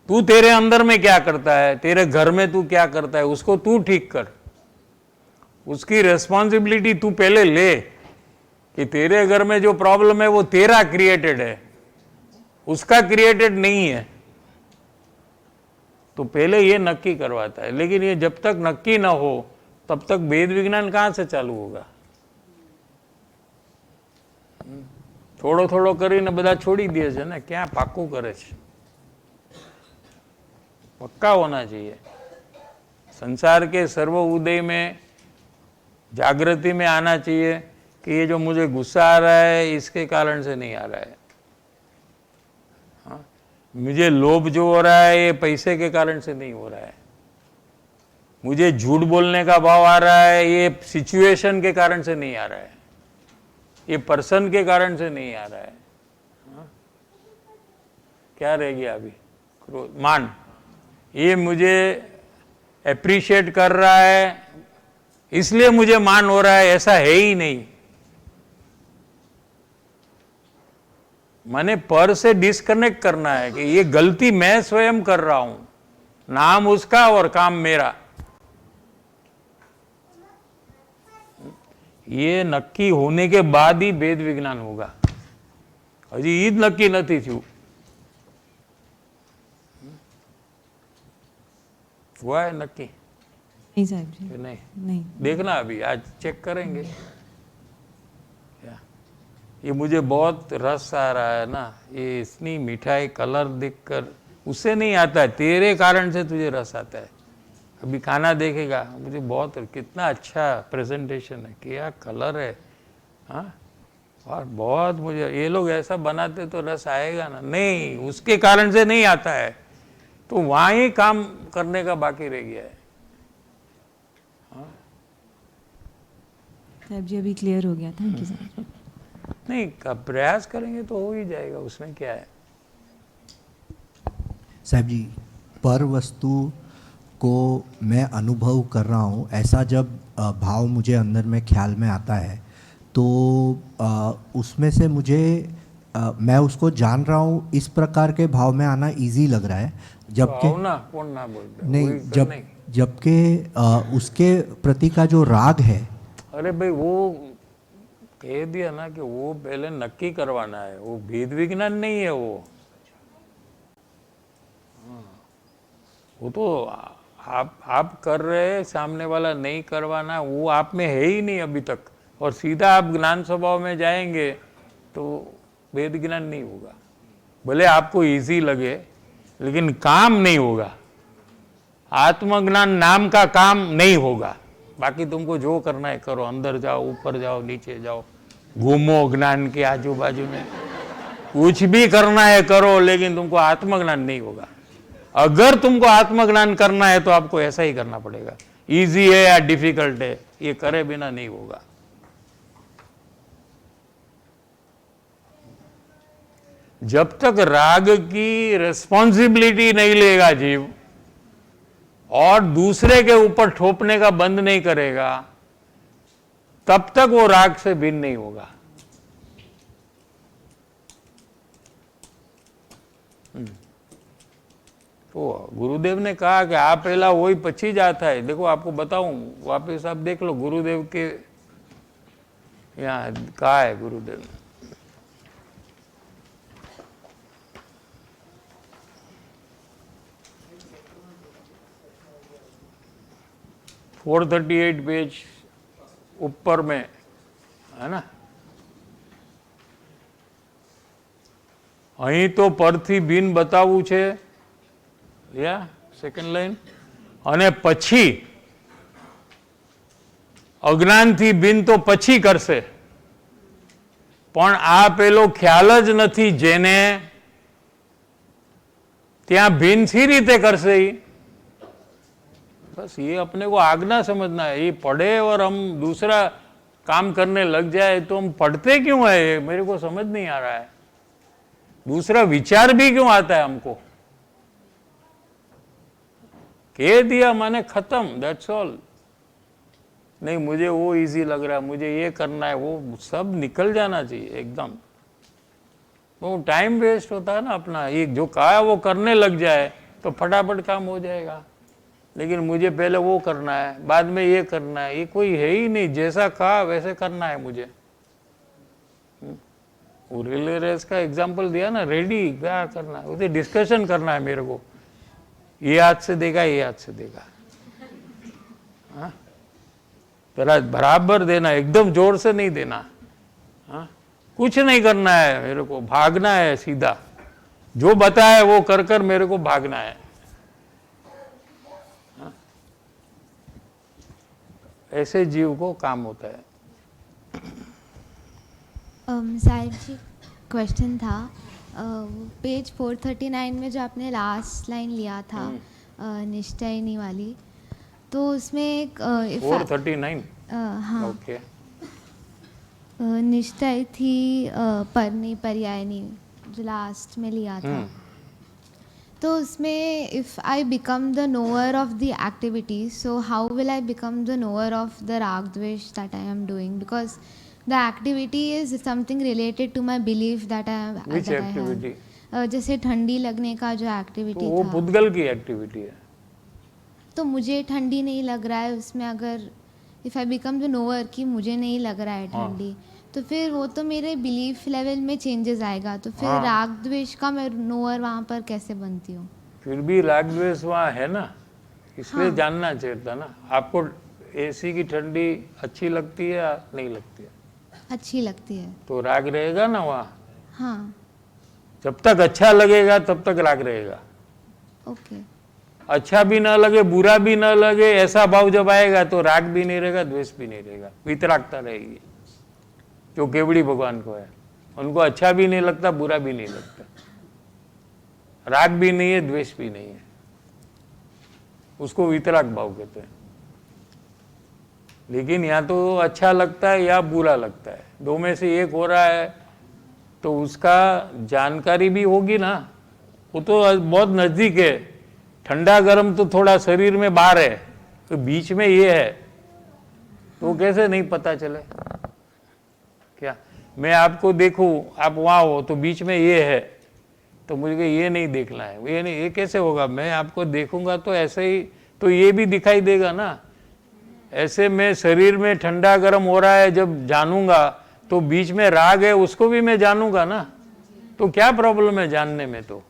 तू तेरे अंदर में क्या करता है, तेरे घर में तू क्या करता है, उसको तू ठीक कर, उसकी रेस्पॉन्सिबिलिटी तू पहले ले कि तेरे घर में जो प्रॉब्लम है वो तेरा क्रिएटेड है, उसका क्रिएटेड नहीं है। तो पहले ये नक्की करवाता है, लेकिन ये जब तक नक्की ना हो तब तक वेद विज्ञान कहां से चालू होगा। थोड़ो थोड़ो કરીને બધા છોડી દે છે ને, ક્યાં પાક્કું કરે છે। पक्का होना चाहिए। संसार के सर्व उदय में जागृति में आना चाहिए कि ये जो मुझे गुस्सा आ रहा है इसके कारण से नहीं आ रहा है, हाँ? मुझे लोभ जो हो रहा है ये पैसे के कारण से नहीं हो रहा है, मुझे झूठ बोलने का भाव आ रहा है ये सिचुएशन के कारण से नहीं आ रहा है, ये पर्सन के कारण से नहीं आ रहा है, हाँ? क्या रह गया अभी, क्रोध, मान, ये मुझे एप्रिशिएट कर रहा है इसलिए मुझे मान हो रहा है, ऐसा है ही नहीं। मैंने पर से डिस्कनेक्ट करना है कि ये गलती मैं स्वयं कर रहा हूं, नाम उसका और काम मेरा। ये नक्की होने के बाद ही वेद विज्ञान होगा। हजी ईद नक्की नहीं थी, हुआ है नक्की? नहीं साहब जी, नहीं देखना, अभी आज चेक करेंगे। ये मुझे बहुत रस आ रहा है ना, ये इतनी मिठाई कलर देखकर, उससे नहीं आता है, तेरे कारण से तुझे रस आता है। अभी खाना देखेगा, मुझे बहुत, कितना अच्छा प्रेजेंटेशन है, क्या कलर है, हाँ, और बहुत मुझे, ये लोग ऐसा बनाते तो रस आएगा ना, नहीं, उसके कारण से नहीं आता है, तो वहाँ ही काम करने का बाकी रह गया है। साहब जी अभी क्लियर हो गया, थैंक यू सर। नहीं, प्रयास करेंगे तो हो ही जाएगा, उसमें क्या है। साहब जी, पर वस्तु को मैं अनुभव कर रहा हूँ, ऐसा जब भाव मुझे अंदर में ख्याल में आता है तो उसमें से मुझे मैं उसको जान रहा हूँ, इस प्रकार के भाव में आना इजी लग रहा है। जबकि भावना कौन ना बोलते, नहीं, वही करना ही। जबकि उसके प्रति का जो राग है, अरे भाई वो कह दिया ना कि वो पहले नक्की करवाना है, वो भेद विज्ञान नहीं है वो। वो तो आप कर रहे हैं, सामने वाला नहीं करवाना, वो आप में है ही नहीं अभी तक। और सीधा आप ज्ञान स्वभाव में जाएंगे तो वेद ज्ञान नहीं होगा। भले आपको इजी लगे लेकिन काम नहीं होगा। आत्मज्ञान नाम का काम नहीं होगा। बाकी तुमको जो करना है करो, अंदर जाओ, ऊपर जाओ, नीचे जाओ, घूमो ज्ञान के आजू बाजू में, कुछ भी करना है करो, लेकिन तुमको आत्मज्ञान नहीं होगा। अगर तुमको आत्मज्ञान करना है तो आपको ऐसा ही करना पड़ेगा। इजी है या डिफिकल्ट है, ये करे बिना नहीं होगा। जब तक राग की रिस्पॉन्सिबिलिटी नहीं लेगा जीव और दूसरे के ऊपर ठोपने का बंद नहीं करेगा, तब तक वो राग से भिन्न नहीं होगा। तो गुरुदेव ने कहा कि आप पहला वही पची जाता है। देखो आपको बताऊं, वापस आप देख लो गुरुदेव के यहाँ कहा है गुरुदेव ने। 438 पेज ऊपर में है ना। અહીં તો પરથી ભિન્ન બતાવવું છે, યા સેકન્ડ લાઈન, અને પછી અજ્ઞાનથી ભિન્ન તો પછી કરશે, પણ આ પેલો ખ્યાલ જ નથી જેને, ત્યાં ભિન્ન सी રીતે કરશે। बस ये अपने को आज्ञा समझना है। ये पढ़े और हम दूसरा काम करने लग जाए तो हम पढ़ते क्यों है, मेरे को समझ नहीं आ रहा है। दूसरा विचार भी क्यों आता है हमको। कह दिया माने खत्म, दैट्स ऑल। नहीं मुझे वो इजी लग रहा है, मुझे ये करना है, वो सब निकल जाना चाहिए एकदम। वो टाइम वेस्ट होता है ना अपना। ये जो कहा वो करने लग जाए तो फटाफट काम हो जाएगा। लेकिन मुझे पहले वो करना है, बाद में ये करना है, ये कोई है ही नहीं। जैसा कहा वैसे करना है मुझे। वो रिले रेस का एग्जाम्पल दिया ना, रेडी क्या करना है, उसे डिस्कशन करना है मेरे को। ये हाथ से देगा, ये हाथ से देगा, हाँ बराबर देना, एकदम जोर से नहीं देना। हाँ कुछ नहीं करना है मेरे को, भागना है सीधा। जो बताया वो कर कर मेरे को भागना है। हाँ? ऐसे जीव को काम होता है। साहिब जी क्वेश्चन था, पेज 439 में जो आपने लास्ट लाइन लिया था निश्चयनी वाली, तो उसमें एक 439 हाँ ओके निश्चय थी परनी पर्यायनी जो लास्ट में लिया था। तो उसमें if I become the knower of the activity, so how will I become the knower of the राग द्वेष that I am doing, because the activity is something related to my belief that I Which that activity? I have. जैसे ठंडी लगने का जो activity तो वो था, पुद्गल की एक्टिविटी है। तो मुझे ठंडी नहीं लग रहा है उसमें। अगर if I become the knower कि मुझे नहीं लग रहा है ठंडी, तो फिर वो तो मेरे बिलीफ लेवल में चेंजेस आएगा। तो फिर राग द्वेष का मैं नोअर वहाँ पर कैसे बनती हूँ? फिर भी राग द्वेष वहाँ है ना, इसलिए जानना चाहिए था ना। आपको एसी की ठंडी अच्छी लगती है या नहीं लगती है? अच्छी लगती है। तो राग रहेगा ना वहाँ। हाँ जब तक अच्छा लगेगा तब तक राग रहेगा। ओके। अच्छा भी ना लगे, बुरा भी ना लगे, ऐसा भाव जब आएगा तो राग भी नहीं रहेगा, द्वेष भी नहीं रहेगा, वितरागता रहेगी। जो केवड़ी भगवान को है, उनको अच्छा भी नहीं लगता, बुरा भी नहीं लगता, राग भी नहीं है, द्वेष भी नहीं है, उसको वितराग भाव कहते हैं। लेकिन या तो अच्छा लगता है या बुरा लगता है, दो में से एक हो रहा है, तो उसका जानकारी भी होगी ना, वो तो बहुत नज़दीक है। ठंडा गर्म तो थोड़ा शरीर में बाहर है, तो बीच में ये है, तो कैसे नहीं पता चले? क्या मैं आपको देखूं, आप वहाँ हो, तो बीच में ये है, तो मुझे ये नहीं देखना है, ये नहीं, ये कैसे होगा? मैं आपको देखूंगा तो ऐसे ही तो ये भी दिखाई देगा ना। ऐसे में शरीर में ठंडा गर्म हो रहा है जब जानूंगा, तो बीच में राग है उसको भी मैं जानूंगा ना, तो क्या प्रॉब्लम है जानने में? तो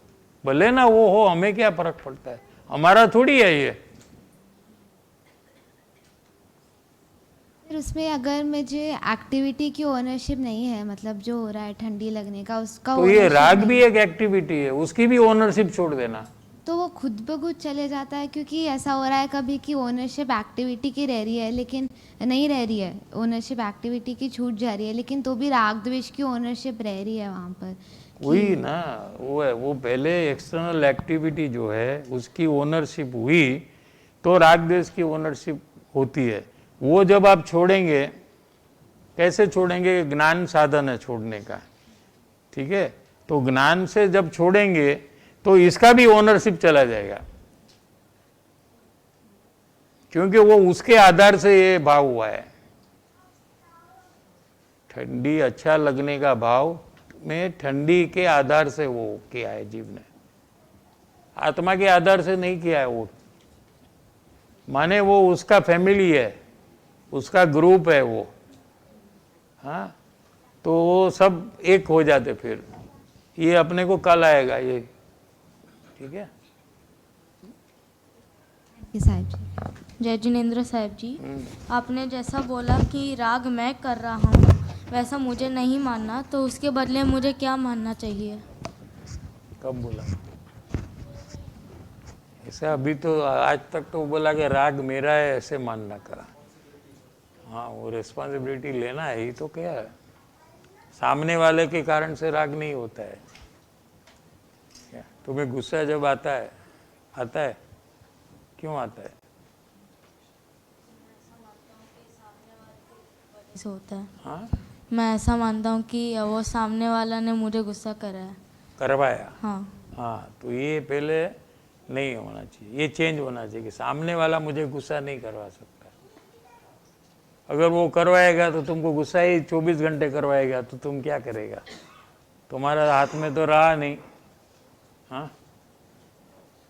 भले ना वो हो, हमें क्या फर्क पड़ता है, हमारा थोड़ी है ये। फिर उसमें अगर मुझे एक्टिविटी की ओनरशिप नहीं है, मतलब जो हो रहा है ठंडी लगने का, उसका तो ये ownership राग नहीं भी है, एक एक्टिविटी है, उसकी भी ओनरशिप छोड़ देना। तो वो खुद ब खुद चले जाता है। क्योंकि ऐसा हो रहा है कभी कि ओनरशिप एक्टिविटी की रह रही है, लेकिन नहीं रह रही है, ओनरशिप एक्टिविटी की छूट जा रही है, लेकिन तो भी राग द्वेष की ओनरशिप रह रही है वहाँ पर। वही ना, वो है, वो पहले एक्सटर्नल एक्टिविटी जो है उसकी ओनरशिप हुई तो राग द्वेष की ओनरशिप होती है। वो जब आप छोड़ेंगे, कैसे छोड़ेंगे? ज्ञान साधन है छोड़ने का, ठीक है? तो ज्ञान से जब छोड़ेंगे तो इसका भी ओनरशिप चला जाएगा, क्योंकि वो उसके आधार से ये भाव हुआ है। ठंडी अच्छा लगने का भाव में ठंडी के आधार से वो किया है जीव ने, आत्मा के आधार से नहीं किया है वो। माने वो उसका फैमिली है, उसका ग्रुप है वो, हाँ, तो वो सब एक हो जाते। फिर ये अपने को कल आएगा ये, ठीक है? ये साहिब जी। जय जिनेन्द्र साहब जी, आपने जैसा बोला कि राग मैं कर रहा हूँ वैसा मुझे नहीं मानना, तो उसके बदले मुझे क्या मानना चाहिए? कब बोला ऐसा? अभी तो आज तक तो बोला कि राग मेरा है, ऐसे मानना करा। हाँ, वो रिस्पॉन्सिबिलिटी लेना है ही तो। क्या है, सामने वाले के कारण से राग नहीं होता है। क्या तुम्हें गुस्सा जब आता है क्यों आता है? ऐसा होता है। हाँ, मैं ऐसा मानता हूँ कि वो सामने वाला ने मुझे गुस्सा कराया, करवाया। हाँ। हाँ, तो ये पहले नहीं होना चाहिए, ये चेंज होना चाहिए कि सामने वाला मुझे गुस्सा नहीं करवा सकता। अगर वो करवाएगा तो तुमको गुस्सा ही 24 घंटे करवाएगा, तो तुम क्या करेगा? तुम्हारा हाथ में तो रहा नहीं, हाँ,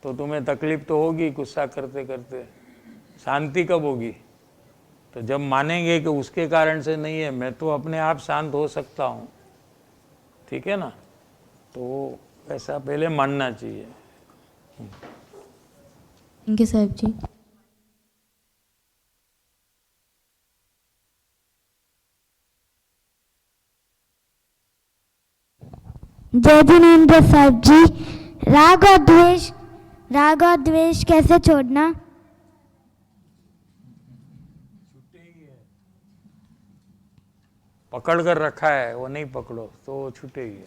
तो तुम्हें तकलीफ तो होगी गुस्सा करते करते। शांति कब होगी? तो जब मानेंगे कि उसके कारण से नहीं है, मैं तो अपने आप शांत हो सकता हूँ, ठीक है ना? तो ऐसा पहले मानना चाहिए। थैंक यू साहब जी। जय जिनेन्द्र साहब जी, राग और द्वेष कैसे छोड़ना? पकड़ कर रखा है, वो नहीं पकड़ो तो छूटेगी।